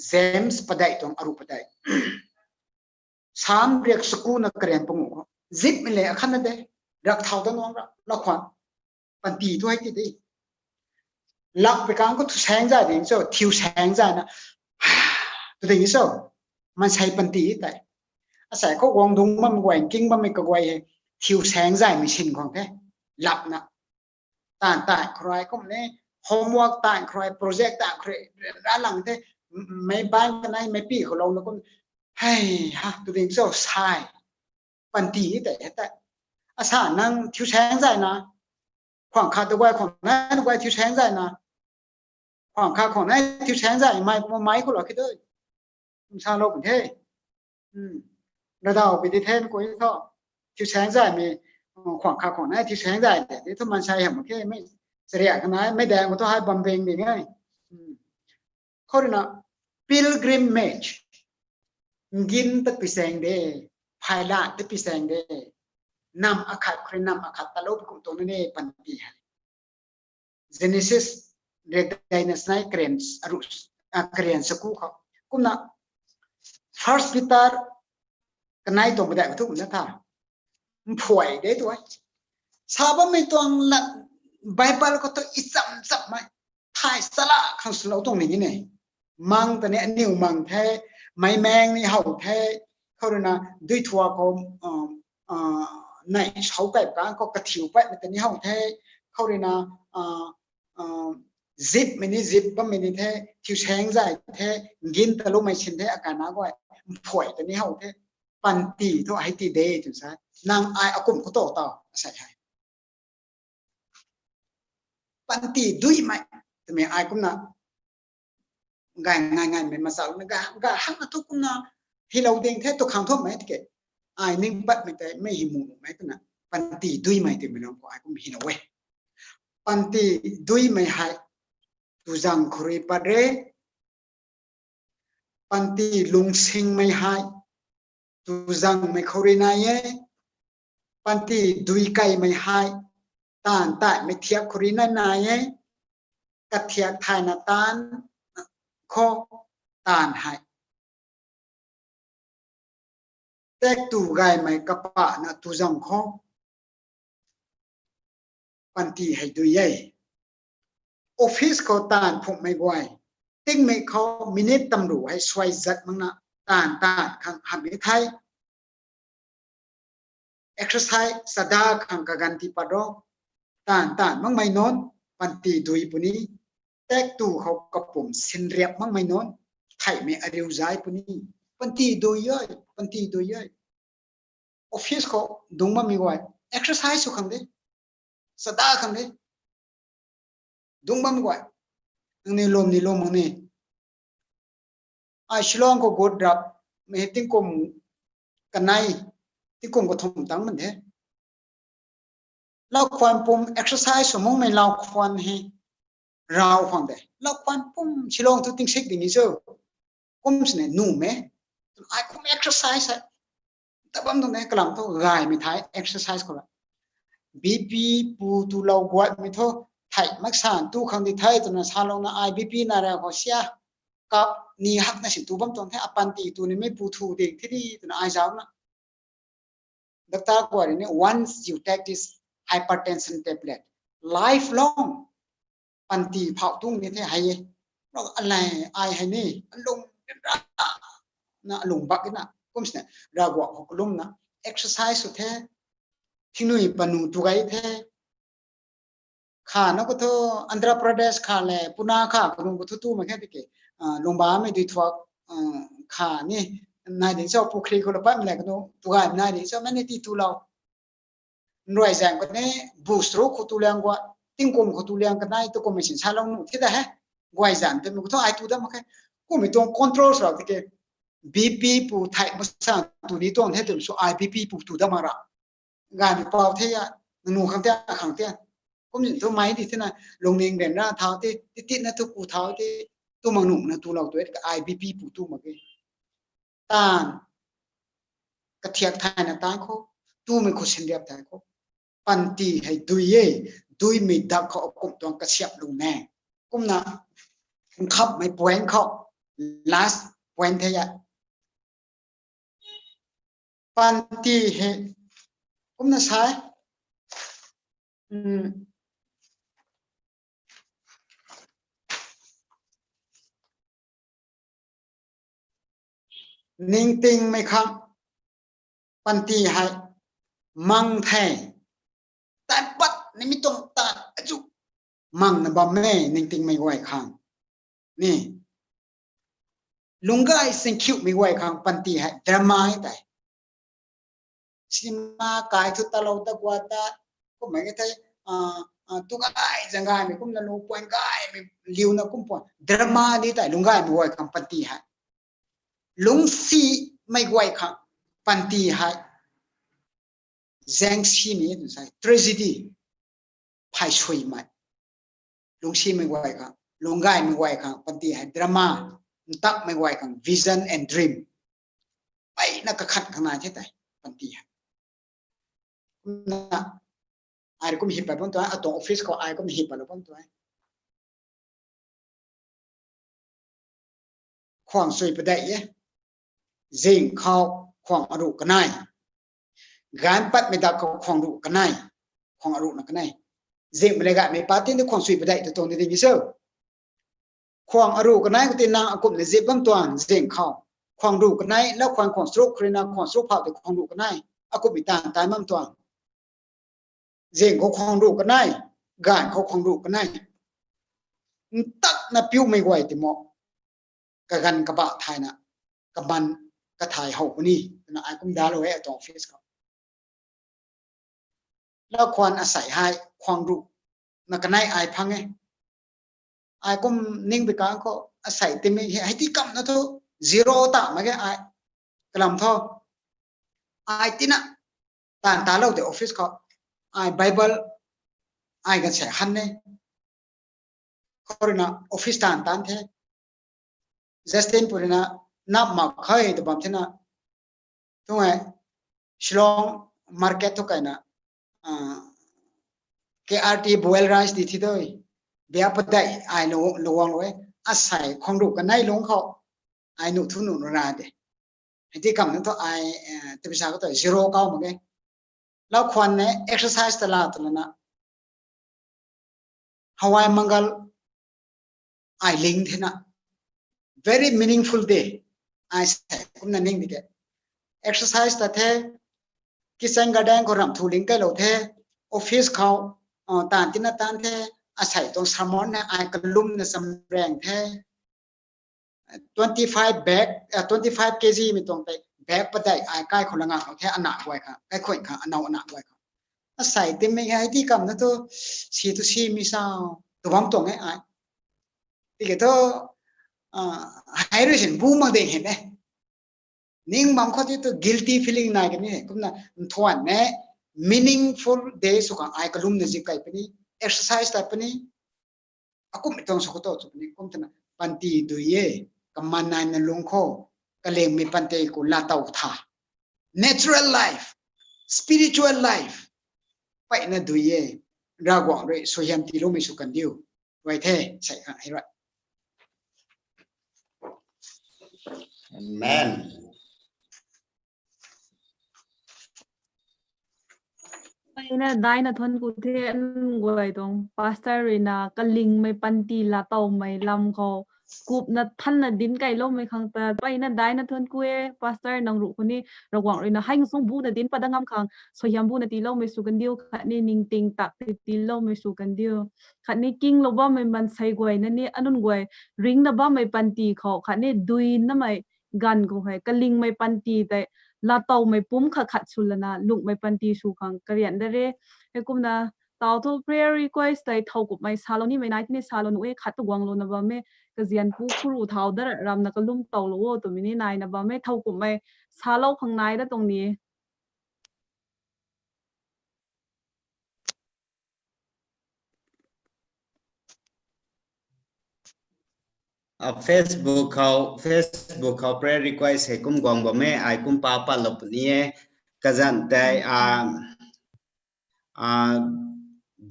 เซมส์ปัดได้ตรงอรูปปัดได้สามเรียกสกูนักเรียนปงงซิปไม่เลยขันนั่นเดรักเท่าตันน้องรักขวัญปันตีตัวให้ที่ดีลักไปกางก็ทุแสงใจดิ่งโซ่ถิวแสงใจนะตัวดิ่งโซ่มันใช้ปันตีแต่อาศัยเขาวงดุงมันแหว่งกิ้งมันไม่กระไวทิวแสงใจไม่ชินของแท้หลับนะต่างใครก็ไม่โฮมเวิร์กต่างใครโปรเจกต์ต่างใครด้านหลังแท้ไม่บ้านกันไหนไม่ปีของเราแล้วก็ให้ฮะตัวเองเจ้าชายปันตีแต่อาศัยนั่งทิวแสงใจนะความคาตัวไว้ของนั้นไว้ทิวแสงใจนะความคาของนั้นทิวแสงใจไม่ก็หรอกคิดด้วยชาโลกเท่ระดับไปที่เท่นกูที่ท่อทิวแสงใจมีความคาของนั้นทิวแสงใจแต่ที่ถ้ามันใช้เหมือนแค่ไม่เสียขนาดไม่แดงก็ต้องให้บำเพ็ญดีง่ายข้อที่น่ะ pilgrimage กินตะปิแสงเดภายละตะปิแสงเดนำอาคาใครนำอาคาตะลบกุมตัวนี้ปันตีให้ Genesis เด็กได้ในสไนเกรนส์อรุษเกรนสกูเขากุมน่ะ First Peter กันไหนตัวไม่ได้ก็ทุกคนนะท่ามันป่วยได้ด้วยชาวบ้านไม่ต้องละไบเบิลก็ต้องอิจฉาไหมถ่ายสละข้างสเราตรงนี้เนี่ยมังแต่เนี่ยนิ้วมังแท้ไม่แมงนี่เห่าแท้เขาเลยนะด้วยทัวร์เขาในเขาไก่ปลาก็กระถิวไปแต่นี่เห่าแท้เขาเลยนะซิปไม่นี่ซิปก็ไม่นี่แท้ทิวแฉงใจแท้กินแต่ลูกไม่ชินแท้อาการน้าก็ป่วยแต่นี่เห่าแท้ปันตีทั่วให้ตีเดย์จุดซะนางไออากุมเขาต่อใส่ให้ปันตีดุยไหมแต่ไม่ไอกุมนะง่ายไม่มาสาวนะก็หักทุกกุมนะที่เราเด้งแท้ตัวขังทั่วไหมที่เกไอนิ่งปัดไม่แต่ไม่หิมูไหมตัวน่ะปันตีดุยไหมที่ไม่น้องก็ไอกุมหินเอาไว้ปันตีดุยไม่ให้ตุจังคุยปัดเรปันตีลุงสิงไม่ให้ตุจังไม่คุยนายปันตีดุยไก่ไม่ให้ตานไม่เทียบคุยนายกระเทียบไทยนาตาน ข้อตานให้แตกตูไกไม่กระปะนะตูจังข้อปันตีให้ดูใหญ่ออฟฟิศเขาตานผมไม่ไหวติ้งไม่เขามินิตำรวจให้ช่วยจัดมั้งนะตานขังหามิไทย exercise สดาขังกันที่ปะรอตานมั้งไม่นอนปันตีดูปุ่นี้แตกตูเขากระผมสินเรียบมั้งไม่นอนไทยไม่อริวใจปุ่นี้ปันตีดูเยอะปันตีดูเยอะออฟฟิศเขาดุงมาไม่ไหว exercise สุขังเดสดาขังเดดุงมาไม่ไหวนี่ลมมึงนี่ชิลองก็กดรับไม่ติ้งกลมกันในติ้งกลมก็ทำตั้งมันเถอะเราควรปุ่ม exercise สมองไม่เราควรให้เราฟังได้เราควรปุ่มชิลองทุกทิ้งเช็คดีนี่เจ้ากุมสิเนี่ยนู่ไหมไอ้กุม exercise แต่บางตรงนี้กลัมต้องไงไม่ท้าย exercise ก็ละ BP ปูตูเรากวาดไม่ท้อไทยมักสานตู้คำที่ไทยตัวนั้นซาลงนะ IBP น่ารักเขาเสียกับนี่ฮักนะสิตู้บางตรงที่อปันตีตัวนี้ไม่ปูทูเด็กที่นี่ตัวนั้นไอ้เจ้านะดักตากว่าเนี่ย once you take this hypertension tablet lifelong ปันตีเผาตุ้งนี่ที่ให้เราอะไรไอ้ให้นี่ลงนะลงบักนะก็ไม่ใช่เราบอกเขาลงนะ exercise สุดแท้ที่นู่นปนูตัวไอ้แท้ข้านักก็ทั่วอันดรประเทศข้าเลยปุนาข้าก็ลงก็ทั่วมาแค่ที่เกลงบ้าไม่ดีทั่วข้านี่นายเด็กชอบผู้ครีคนละปั้นอะไรก็ต้องตัวไอ้นายเด็กชอบไม่ได้ที่ตัวเราหน่วยแสงก็เนี่ยบูสต์รู้เขาตัวเลี้ยงกว่าติ้งกลมเขาตัวเลี้ยงกันได้ตัวกลมไม่สินชาลงนู่นที่ได้ฮะกว่าจันแต่มันก็ต้องไอ้ตัวได้มาแค่กูไม่ต้องคอนโทรลเราที่เกBP ปูไทยมาสั่งตัวนี้ต้องให้ถึงส่วน IBP ปูตัวได้มาละงานเปล่าเทียนูขังเทียขังเทียก็มีตัวไม้ที่นั่นลงเนียงเด่นหน้าเท้าที่ติดนะทุกปูเท้าที่ตัวมังหนุ่มนะตัวเราตัวกับ IBP ปูตัวมาเกยตานกระเทียกไทยนะตานเขาตัวไม่คุ้นเสียงเดียบไทยเขาปันตีให้ดุยไม่ดักเขากลุ่มตัวกระเชียบลงแน่กุมนะขับไม่ป่วยเขา last point เทียปันตีให้กุมนะใช้นิ่งติงไม่ครับปันตีให้มังแทแต่ปัดนี่ไม่ต้องตัดจุมังนะบ่แม่นิ่งติงไม่ไหวข้างนี่ลุงก็ไอ้สิ่งคิวไม่ไหวข้างปันตีให้ดราม่าให้ได้สิมากายทุตลอดตะกวาตาก็ไม่ก็ได้ตุกไอ้จังไงไม่คุ้มนะลุงป่วยก็ไอ้ไม่เลี้ยวนะคุ้มป่วยดราม่านี่ได้ลุงก็ไอ้ไม่ไหวข้างปันตีให้ลุงซีไม่ไหวข้างปันตีให้แซงซีมีตัวใส่ tragedy พายช่วยไหมลุงซีไม่ไหวข้างลุงก็ไอ้ไม่ไหวข้างปันตีให้ดราม่าตักไม่ไหวข้าง vision and dream ไปนักขัดข้างหน้าใช่ไหมปันตีให้นะไอ้ก็มีหิบไปบนตัวไอ้ตัวออฟฟิศก็ไอ้ก็มีหิบไปบนตัวไอ้ความสวยประเดี๋ยวจิงเขาความอรุกันไงงานปัดไม่ได้เขาความอรุกันไงความอรุนักกันไงจิงไม่ได้กันไม่ปัดที่นี่ความสวยประเดี๋ยวตัวนี้ดีเสียวความอรุกันไงก็ตีนางอากุมในจิงบางตัวจิงเขาความอรุกันไงแล้วความสรุปคือนะความสรุปเผาแต่ความอรุกันไงอากุมอีตาตายมั่งตัวเจงเขาคงรู้กันได้งานเขาคงรู้กันได้ตักนะปิ้วไม่ไหวติหมอกกันกระบะไทยนะกับมันกระถ่ายหกนี่นะไอ้กุ้งดาเลยตรงออฟฟิศเขาแล้วควรอาศัยให้ความรู้นักกันได้ไอ้พังไงไอ้กุ้งนิ่งไปกันก็อาศัยเต็มให้ที่กำนะทุก zero ต่างมาแค่ไอ้กลัมท่อไอ้ที่น่ะต่างตาเราเดี๋ยวออฟฟิศเขาไอ้ไบเบิลไอ้กันใช้หันเนี่ยเขาเรียกนะออฟฟิศต่างๆเท่จัสตินพูดนะนับมาใครตัวบางทีนะตรงไหนชลองมาร์เก็ตทุกอย่างนะKRT บวยไรส์ดีที่ด้วยเบียบได้ไอ้ลวงเลย อาศัยของรูกันในลงเขาไอหนุทุนุนราเดไอที่คำนั้นตัวไอที่ภาษาก็ตัวzero เก้าเหมือนกันแล้วควันเนี่ย exercise ตลาดตัวนั้นฮาวายมังกรไอลิงเท่านั้น very meaningful day ไอใส่คุณนั่นเองดิแก exercise แต่เท่กิจการแดงก็รำทูลิงก็เราเท่ office เขาตานที่นั่นตานเท่อาศัยตรงสมองเนี่ยไอกระลุ่มเนี่ยสำแรงเท่25 bag 25 kg มีตรงไปแบกปะได้ไอใกล้คนละงานเอาแค่อันหนักไว้ครับใกล้คนค่ะอันเอาอันหนักไว้ครับอาศัยเต็มไม่ไงที่กำนั้นตัวสีตุสีมีสาวตัวบางตรงไงไอที่เกิดตัวให้รู้สึกบูมมาเด้งเห็นไหมนิ่งบางคนที่ตัว guilty feeling นายกันนี่คุณน่ะทวนเนี่ย meaningful day สุขังไอกระลุ่มเนี่ยสิไก่ปนี่ exercise แต่ปนี่akuไม่ต้องสุขโตสุขนี่คุณท่านปันตีดูเย่กับมันนายนลงโคกะเลงมีปันเตกุลาเตาถา natural life spiritual life ไปนะดูเย่รากว่าเลยสวยงามที่รู้ไม่สุกันดิวไว้เท่ใส่ให้ไร Amen ไปนะได้นะทนกูเทนกวยตรงปาสเตอร์นะกะลิงไม่ปันตีลาเตาไม่ลำเขากูนะท่านนะดินไก่ล้มไม่คังแต่ไปนะได้นะทนกูปาสเตอร์นางรุคนนี้ระวังเลยนะให้ส่งบูนะดินปะดังงามคังสวยามบูนะตีล้มไม่สู้กันเดียวขัดนี่นิ่งติงตักตีล้มไม่สู้กันเดียวขัดนี่กิ้งลบว่าไม่มันใส่กวยนั่นนี่อันนั้นกวยริงนะบ้าไม่ปันตีเขาขัดนี่ดุยนะไม่กันกูให้กะลิงไม่ปันตีแต่ลาเตาไม่ปุ้มขัดสุลนะลุกไม่ปันตีสู้คังกระเรียนได้เลยไอ้กุมนะตาวทู prayer request แต่เท่ากับไม่ซาโลนี่ไม่นายที่นี่ซาโลนุ่ยขัดตัววังโลนะบ้าไม่กเจียนผู้ครูเท่าได้รำนักลุ่มเตาโลตัวมินี่นายนะบ้าไม่เท่ากับไม่ซาโลข้างในได้ตรงนี้Facebook เขา prayer request ให้กุ้มกองบ่แม่ไอกุ้มปาปะหลบนี้กะจันแต่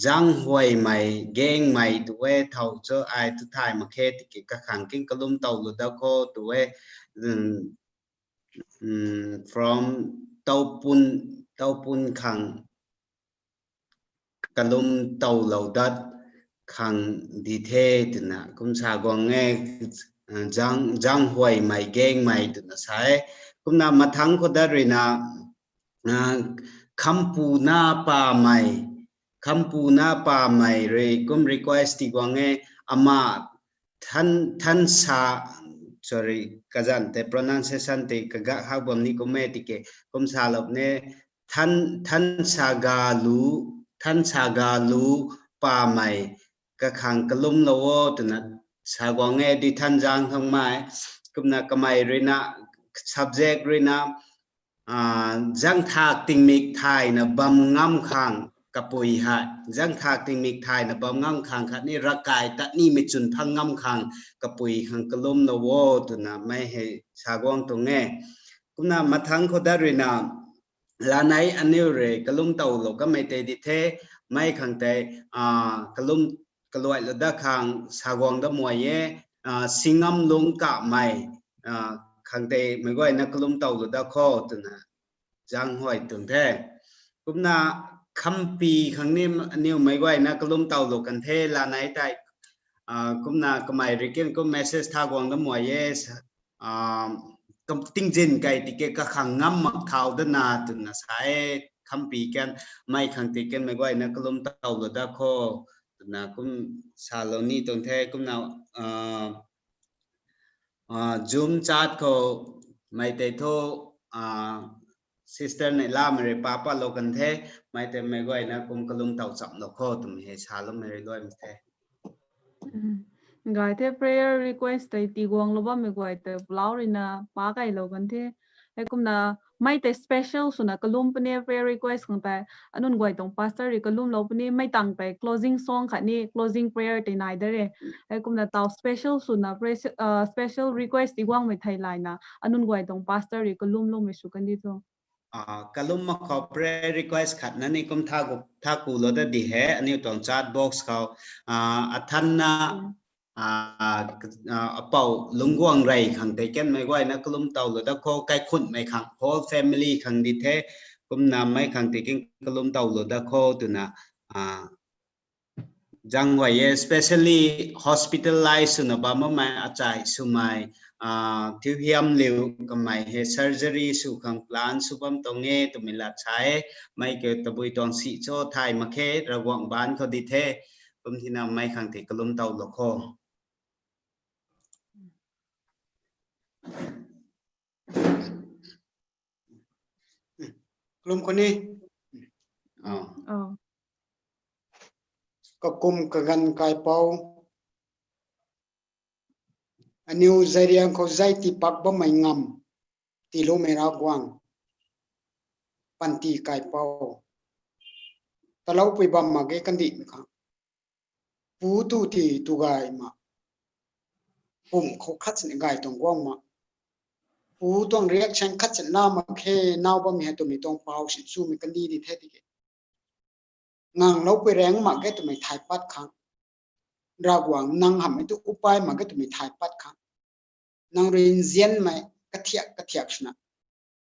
จังหวยใหม่เก้งใหม่ตัวเท่าเจอไอทุกทายมาแค่ติกกะขังกิ้งกะลุ่มเต่าลุดะโคตัวfrom เต่าปุนขังกะลุ่มเต่าเหล่าดัดขังดีเทตนะกุมชากวงเงจังหวยใหม่เก้งใหม่ตุนะใช่กุมนามาทั้งคนได้เลยนะคำปูนาป่าใหม่คำปูนาป่าใหม่เลยกุม request ที่กวงเงอามาท่านสา sorry กะจันแต่ pronunciation ที่กะกะฮักบอมนี่กุมเมติเกกุมสาลบเนี่ยท่านสากาลูป่าใหม่กะขังกะลุ่มโลวตุนะสากวงเงดิท่านจางทั้งไม้กุมนะกะไม่เรนะ subject เรนะจังทากติงมิกไทยนะบำงำขังกะปุยหะจังทากติงมิกไทยนะบำงำขังขัดนี่รักกายตะนี่ไม่จุนพังงำขังกะปุยขังกะลุ่มโลวตุนะไม่ให้สากวงตรงเงกุมนะมาทั้งเขาได้เรนะลาไหนอันนี้เรกะลุ่มเต่าโลก็ไม่เตดิเทไม่ขังแต่กะลุ่มกะลอยละดะขังสากวงดะมวยเยสิงห์ลงกะไม่ขังแต่ไม่ก็ไอ้นักลุ่มเต่าละดะข้อตุนะจังห้อยตึงแท้กุมนาคำปีขังนี้อันนี้ไม่ก็ไอ้นักลุ่มเต่าโลกันเทลาไหนแต่กุมนากะไม่เรกินกุมเมสเซจทากวงดะมวยเยกับติ้งเจนไก่ติเกกะขังงำมักเท้าดนาตุนะใช้คำปีกันไม่ขังติเกนไม่ก็ไอ้นักลุ่มเต่าละดะข้อนะกุมซาโลนี่ตรงแท้กุมนาzoom chat เขาไม่แต่โทsister ในล่าไม่ได้ป้าโลกันแท้ไม่แต่ไม่ก็ไอ้นะกุมกะลุ่มเต่าจับละข้อตุ่มเฮชาลไม่ได้ด้วยไม่แท้กายเท prayer request แต่ตีกวงลบว่าไม่กวยแต่เล่าเลยนะป้าไก่โลกันเทไอ้กุมนะไม่แต่ special สุนัขกลุ่มปเนี่ย prayer request ของแต่อันนั้นกวยตรง pastor กลุ่มเราปเนี่ยไม่ตั้งแต่ closing song ค่ะนี่ closing prayer แต่ไหนได้เลยไอ้กุมนะเตา special สุนัข special request ตีกวงไม่ไทยไลน์นะอันนั้นกวยตรง pastor กลุ่มเราไม่สุกันดีตัวกลุ่มมาขอ prayer request ขัดนั่นนี่กุมถ้ากูเราได้ดีแฮอันนี้ตรง chat box เขาท่านนะ เป่าลุงกวางไรขังแต่แก่นไม่ไหวนะกลุ่มเต่าหรือตะโคไก่ขุนไม่ขัง whole family ขังดิเทกุมนำไม่ขังแต่แก่นกลุ่มเต่าหรือตะโคตัวน่ะจังหวะเย especially hospitalized สุนับมาไม่อาจารย์สุไม่ที่พยายามเลี้ยวก็ไม่เหตุ surgery สุขัง plan สุบัมตรงเงี้ตัวไม่ละใช้ไม่เกิดตะบุยตองสีโจไทยมาแค่ระวังบ้านเขาดิเทกุมที่นำไม่ขังแต่กลุ่มเต่าหรือโคกลุ่มคนนี้ก็กลุ่มกันกายเป่าอันนี้ใจเรียงเขาใจที่ปักบ่ไม่งำที่รู้ไม่รักวังปันตีกายเป่าแต่เราไปบำมาเกกันดิครับปูตูที่ตุกายมาปุ่มเขาคัดสินกายตรงกว้างมาปูต้องเรียกฉันคัดสินน้ามาแค่น้าบ่มีให้ตัวมีตรงเป่าสิสู้มีกันดีดีแท้ที่เกงางเราไปแรงมาเกตัวไม่ถ่ายปัดครั้งรากวังนางหำไม่ตัวอุปายมาเกตัวไม่ถ่ายปัดครั้งนางเรียนเซียนไหมกระเทียบชนะ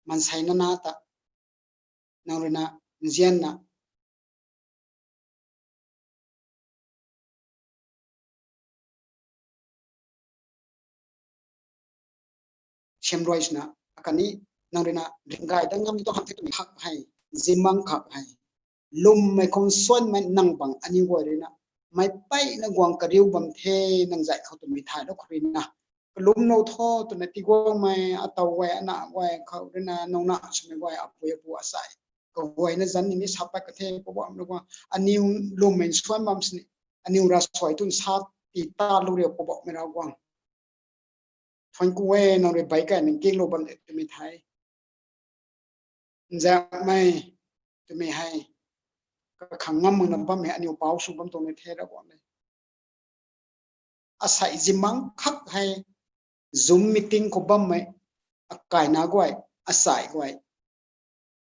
มันใส่นาตานางเรียนเซียนนะเชื่อมรอยชนะอาการนี้นางเรียนเรื่องกายดังงั้นต้องทำให้ตัวหักให้จิมังขับให้ลุมไม่คงส่วนไม่นั่งบังอันนี้ว่าเลยนะไม่ไปนักวางกระดิ่งบำเทนังใจเขาตัวมีถ่ายแล้วครินนะลุมโนท่อตัวนั้นที่ว่าไม่อัตวายนะวายเขาเรนะนองนะสมัยวายอภัยบัวใส่ก็วายนะจันนี่สับไปกระเทยเพราะว่ามันว่าอันนี้ลุมเป็นส่วนบำสิอันนี้รัสไว้ตุนสัตติตาลูเรียบเพราะว่าไม่รักวังฟังกูเวนองเรียบไปกันนึงเก่งโลบันตัวมีไทยจะไม่ตัวมีให้ก็ขังงำมึงนำบ้ามีอันนี้เป่าสุบันตัวมีเทระวังเลยอาศัยจิมังคักให้Zoom meeting ko bam mai akai na gwai asai gwai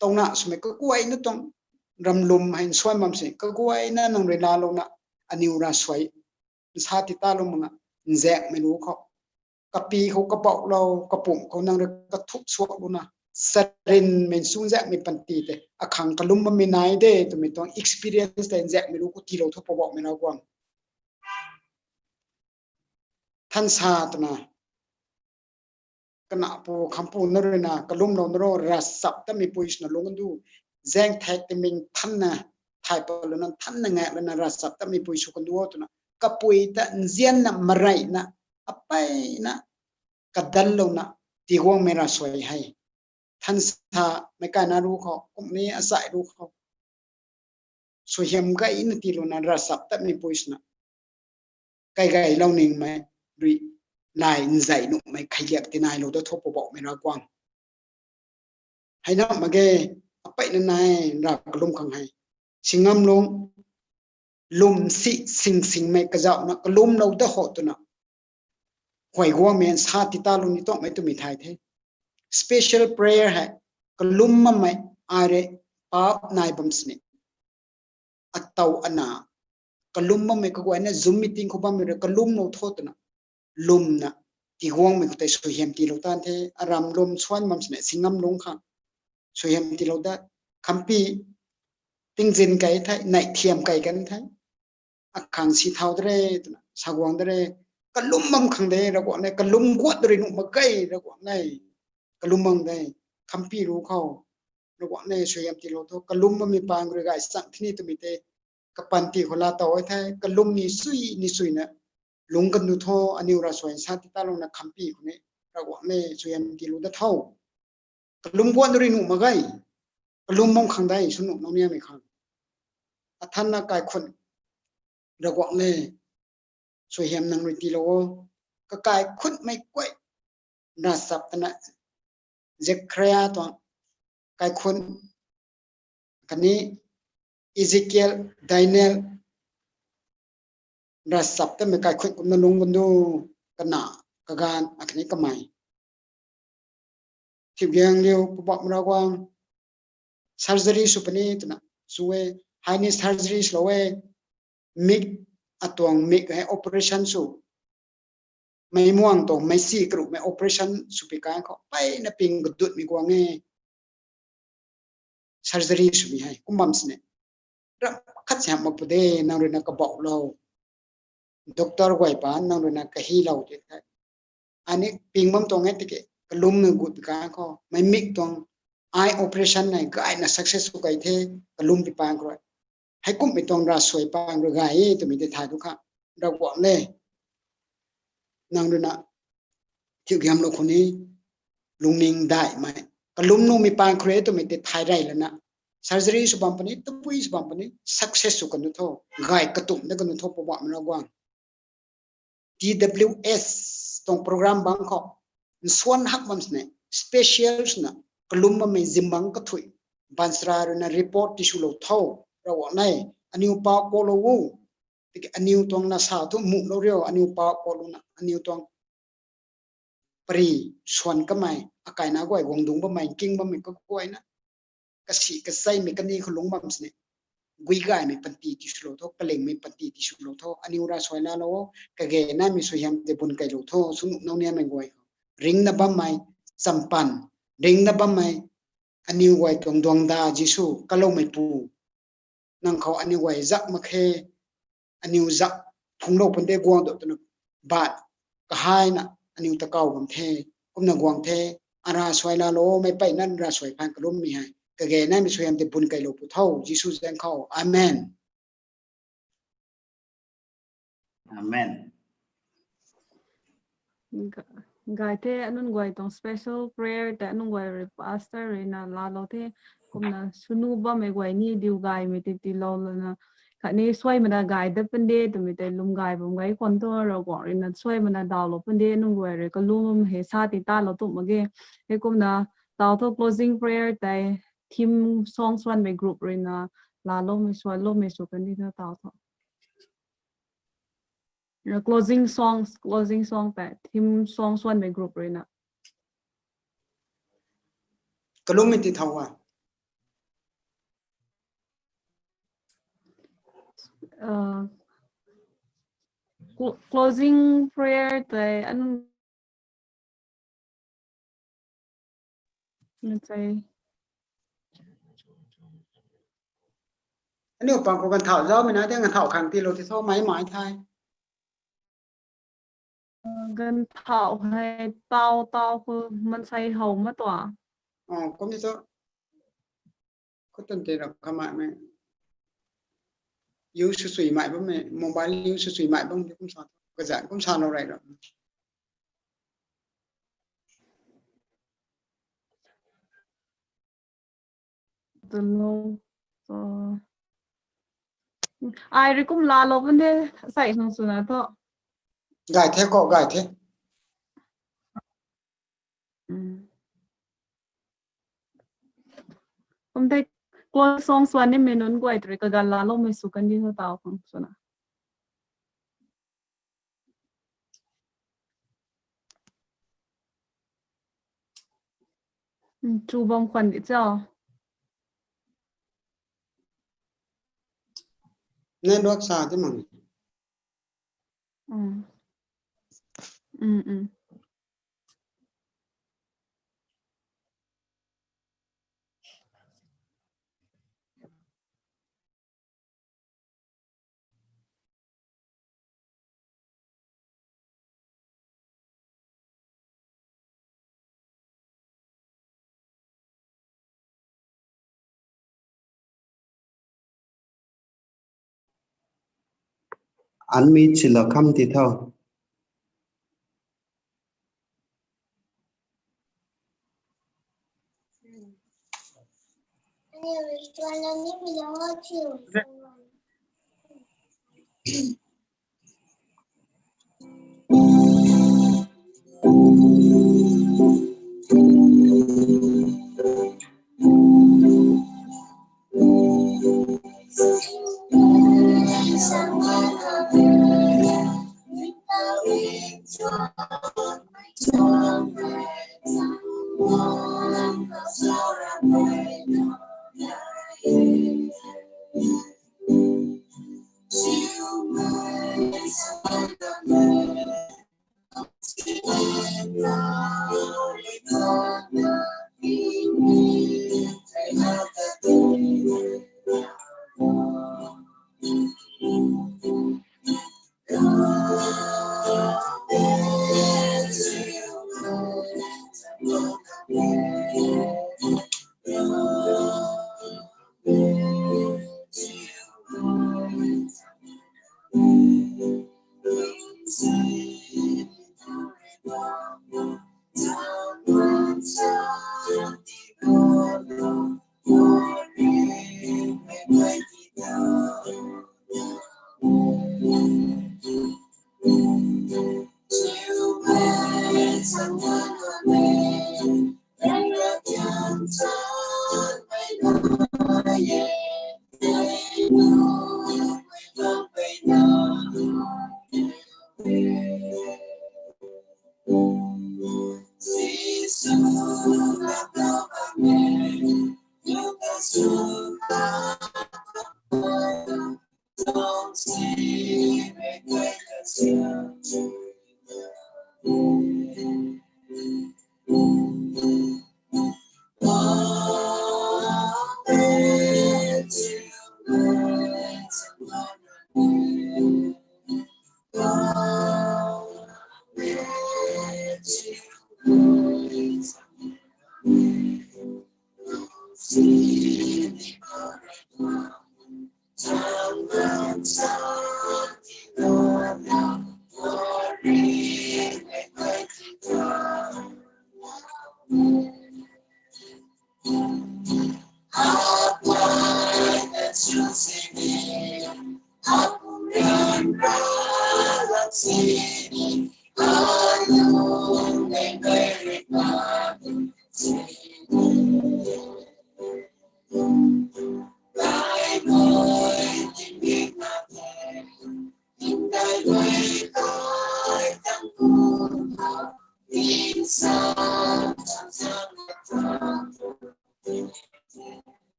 tong na sme ko gwai na tong ramlum hain swai mam se ko gwai na nang rela lo na aniura swai sa ti ta lo ma nzek me lu kho kapi kho ka pau lo ka pum kho nang ka thuk suak lo na sarin men sun zek me panti te akhang kalum ma me nai de to me tong experience te nzek me lu ko ti lo tho po bok me na gwang than sa ta naขณะปูคำปูนรนะกลุ่มนรรัสับแต่มีปุยชนลงกันดูแจ้งแท็กติมิงท่านนะถ่ายไปแล้วนั้นท่านนะไงแล้วนะรัสับแต่มีปุยชุกันดูตัวนะกับปุยแต่เจียนนะมาไรนะไปนะกัดดันลงนะที่ห้องไม่รัสวยให้ท่านสาไม่กล้านารู้เขากลุ่มนี้อาศัยรู้เขาสวยเห็นก็อินที่ลงนะรัสับแต่มีปุยชนะไกลๆเล่าหนึ่งไหมรีนายใจหนุ่มไม่ขยับที่นายเราจะทบบอกไม่รักวังให้นับมาเกอไปนั่นนายรักลุ่มขังให้สิงห์ลุ่มสิสิงไม่กระเจ้านะกลุ่มเราจะหดตัวนะหวยวัวเมียนชาติตาลุนี่ต้องไม่ต้องมีไทยเท่ special prayer ให้กลุ่มมันไม่อะไรป๊าบนายบัมสเนอัตเตาอันน่ะกลุ่มมันไม่ก็ว่าเนี่ย zoom meeting เขาบ้างไม่ได้กลุ่มเราโทษตัวนะลุมนะที่ห่วงมันก็แต่สวยเห็นที่เราตั้งเทอารามลมชวนมันเนี่ยสิงห์ลงค่ะสวยเห็นที่เราได้คำปีติ้งเจนไก่ไทยในเทียมไก่กันไทยอักขังสีเทาได้สาวงได้กระลุ่มมั่งขังได้ระกว่าในกระลุ่มกวดได้หนุ่มมาใกล้ระกว่าในกระลุ่มมั่งได้คำปีรู้เขาระกว่าในสวยเห็นที่เราทกระลุ่มมันมีปางกระไก่สั่งที่นี่ตัวมีเตกับปันตีคนละต่อไว้ไทยกระลุ่มนี่สุยนะลงกันดูท่ออันนี้เราสวยชาติตาลงนักคำปีคนนี้เราว่าไม่สวยมีกิโลได้เท่ากลุ่มกวนด้วยหนุ่มมาไกลกลุ่มมองขังได้สนุกน้องเนี่ยไม่ขังท่านนักกายคนเราว่าไม่สวยเห็นนางริติโลก็กายคนไม่ก้อยน่าสับนะเจครียตัวกายคนกันนี้อิซิเคียลไดเนลรัสสับแต่ไม่กายคนมันลงกันดูกันหนากการอันนี้ก็ไม่ที่เบียงเลี้ยวบอกเราว่า surgery สุปนี้ตัวน่ะสวย high surgery สโลว์มิกอัตวงมิกให้ operation สุ mấy muang tong mấy si group mấy operation supi cái ko pai na ping gudut mi kwa nge surgery supi hai kumam sne ra khat sam ma pude nang rena ka bau lo doctor gwai pa nang rena ka hi lo te thai ani ping mam tong nge tike kalum me gut ka ko mai mik tong eye operation này cái na successful cái thế kalum pi pang rồi hay cũng bị tông ra soi pang rồi gai tụi mình để thay đúng không đâu quảng nè năng rồi nè chịu kiếm lo khuni lung ninh đại mà kalum nu mi pang khre tụi mình để thay rai là nè surgery su bam pani tu pui su bam pani success su kan tho gai ka tum ne kan tho po ba ma quang TWS tong program bang kho swan hak bam ne specials na kalum ma me zimbang ka thui bansra ro na report ti su lo tho ro nai aniu pa ko lo wu ti aniu tong na sa tu mu lo rio aniu pa ko lo na aniu tong pri swan ka mai akai na goi gong dung ba mai king ba mai ka koi na ka si ka sai me ka ni khulung bam ne gui gai me panti ti su lo tho Kalingmei panti ti su lo tho aniu ra soi la lo ka ge na mi su yam te bun kai lo tho su no ne me goi ring na ba mai sampan ring na ba mai aniu goi tong dong da jisu kalau mai pu nang khau aniu goi zak ma khe aniu zak phung lo pande guang do tnu bat ka hai na aniu ta kau gam the kum na guang the ara swai la lo mai pai nan ra swai phan kalum mi hai ka ge na mi soyam te bun kai lo pu thau jisu jang khau amen Amen. Gai thế anh gọi tông special prayer để anh gọi pastor rồi na la lo thế cũng na sunu ba mấy gọi ni điều gai mấy tí lo na khả ni xoay mà gai đập bên đê tụi mình tới lum gai bông gai con to rồi gọi na xoay mà đào lo bên đê anh gọi rồi cái lum hệ sa tí ta lo tụm mà cái thế cũng na đào thôi closing prayer tại team song swan mấy group rồi na la lo mấy xoay lo mấy số cái đi theo đào thôi closing song tại team song swan mấy group rồi na kalum mi ti thau à closing prayer tại anh say aniu pang ko kan thau zo mi na te kan thau khang ti lo ti tho mai mai thai gần thảo hay tao tao cứ mình say hầu mất tỏa kom ti so ko tan te ra kama me yu su sui mai ba me mobile yu su sui mai bang kum sa ka ja kum sa no rai ra từ lâu ai rồi cũng là lâu vấn đề xảy không sự nào thôi gai the ko gai the không thấy qua song xuân nên mình muốn quay rồi cái gần là lâu mình sụt cái đi thôi tao không sự nào chú bông khoăn đi cho nên đốt sa chứ mà An mi chỉ là khăm thì thôi.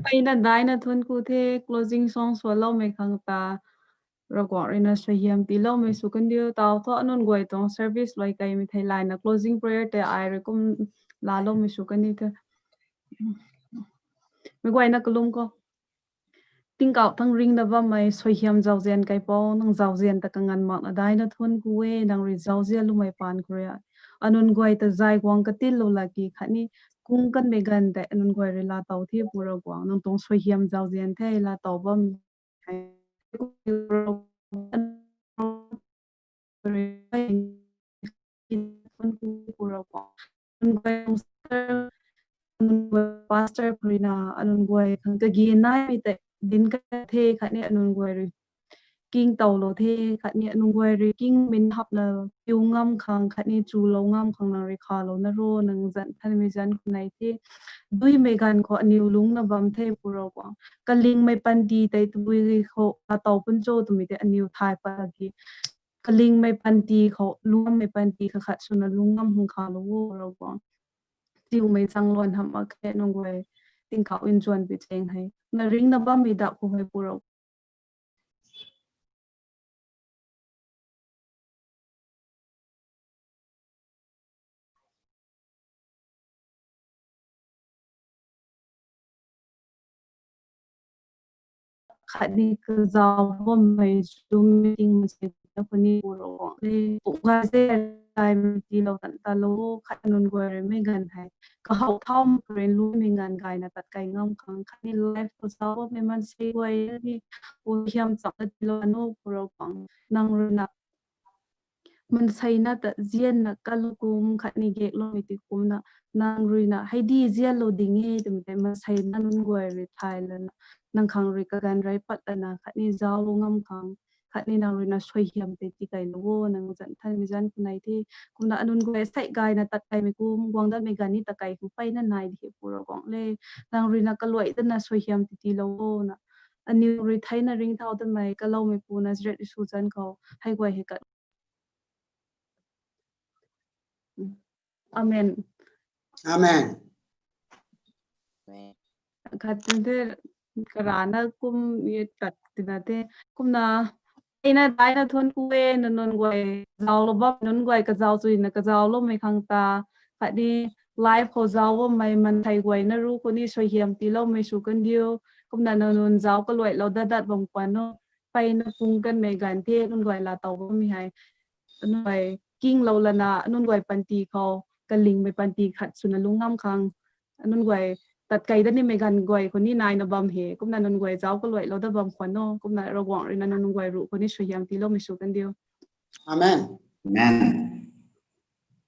Paina daina thun ku the closing song swallow me khang ta ragwa rina swahiam ti lo me sukandio taw tho anon goi tong service loi kai mi thai line na closing prayer te ai rekum la lo me sukani ka me goi na kulum ko ting kau thang ring da ba mai swahiam jaw zen kai po nang jaw zen ta kangan mak na daina thun ku we nang ri jaw zen lu mai pan korea anon goi ta zai gwang ka til lo la ki khani kung kan me gan da anon goi re la taw thi pura gwang nang tong swahiam jaw zen the la taw bam pastor prina anun goi khang ka gi nai mi te din ka the khani anun goi ri king tàu lo the khani anun goi ri king min hap na piu ngam khang khani chu lo ngam khang na ri kha lo na ro nang zan than mi zan nai the dui me gan ko aniu lung na bam the puro ko Kalingmei Panty tai tui Khou ta tàu pun cho tu mi te aniu thai pa gi Kalingmei Panty Khou Luan me Panty kha khat suna lungam hung kha lo wo ro ko tiu mai chang lon ham a khe nong goi ting khau in chuan pi cheng hai na ring na ba mi da ko hai puro khani ka zaw bo mai zoom meeting se ta phani puro le pu ga se tai mi ti lo tan ta lo khanun goi re me gan hai ka hau thom ren lu mi ngan gai na tat kai ngam khang khani life ko zaw bo me man se goi ni u hiam chak ta lo no puro pang nang na man sai na ta zian na kalukum khani ge lo mi ti kum na nang ruina haidi zian lo ding he tum te man sai na nun goi re thailand nang khang ri ka gan rai pat ana khani zaw lo ngam khang khani nang ri na soi hiam te ti kai lo nang jan than mi jan kunai thi kumna anun goi sai gai na tat kai mi kum gwang da me gani ta kai hu pai na nai hi pura gong le nang ri na ka loi ta na soi hiam ti ti lo na ani ri thai na ring thau ta mai ka lo me pu na zret su jan ko hai goi he ka amen Amen. khatin de karana kum ye tat tina te kumna ina dai na thon kuwe non goi zaw lo ba non goi ka zaw chui na ka zaw lo mai khang ta khadi live ho zaw wo mai man thai goi na ru ko ni soi hiam ti lo mai su kan dio kumna non zaw ko loi lo da dat bang kwan no pai na pung kan mai gan te non goi la taw mi hai non goi king lo la na non goi panti khou Kalingmei panti khat suna lungam khang non goi tat kai da ni me gan goi ko ni nai na bam he kum na non goi jaw ko loi lo da bam khwan no kum na ro gwang ri na non goi ru ko ni shu yam ti lo mi shu kan dio Amen. Amen.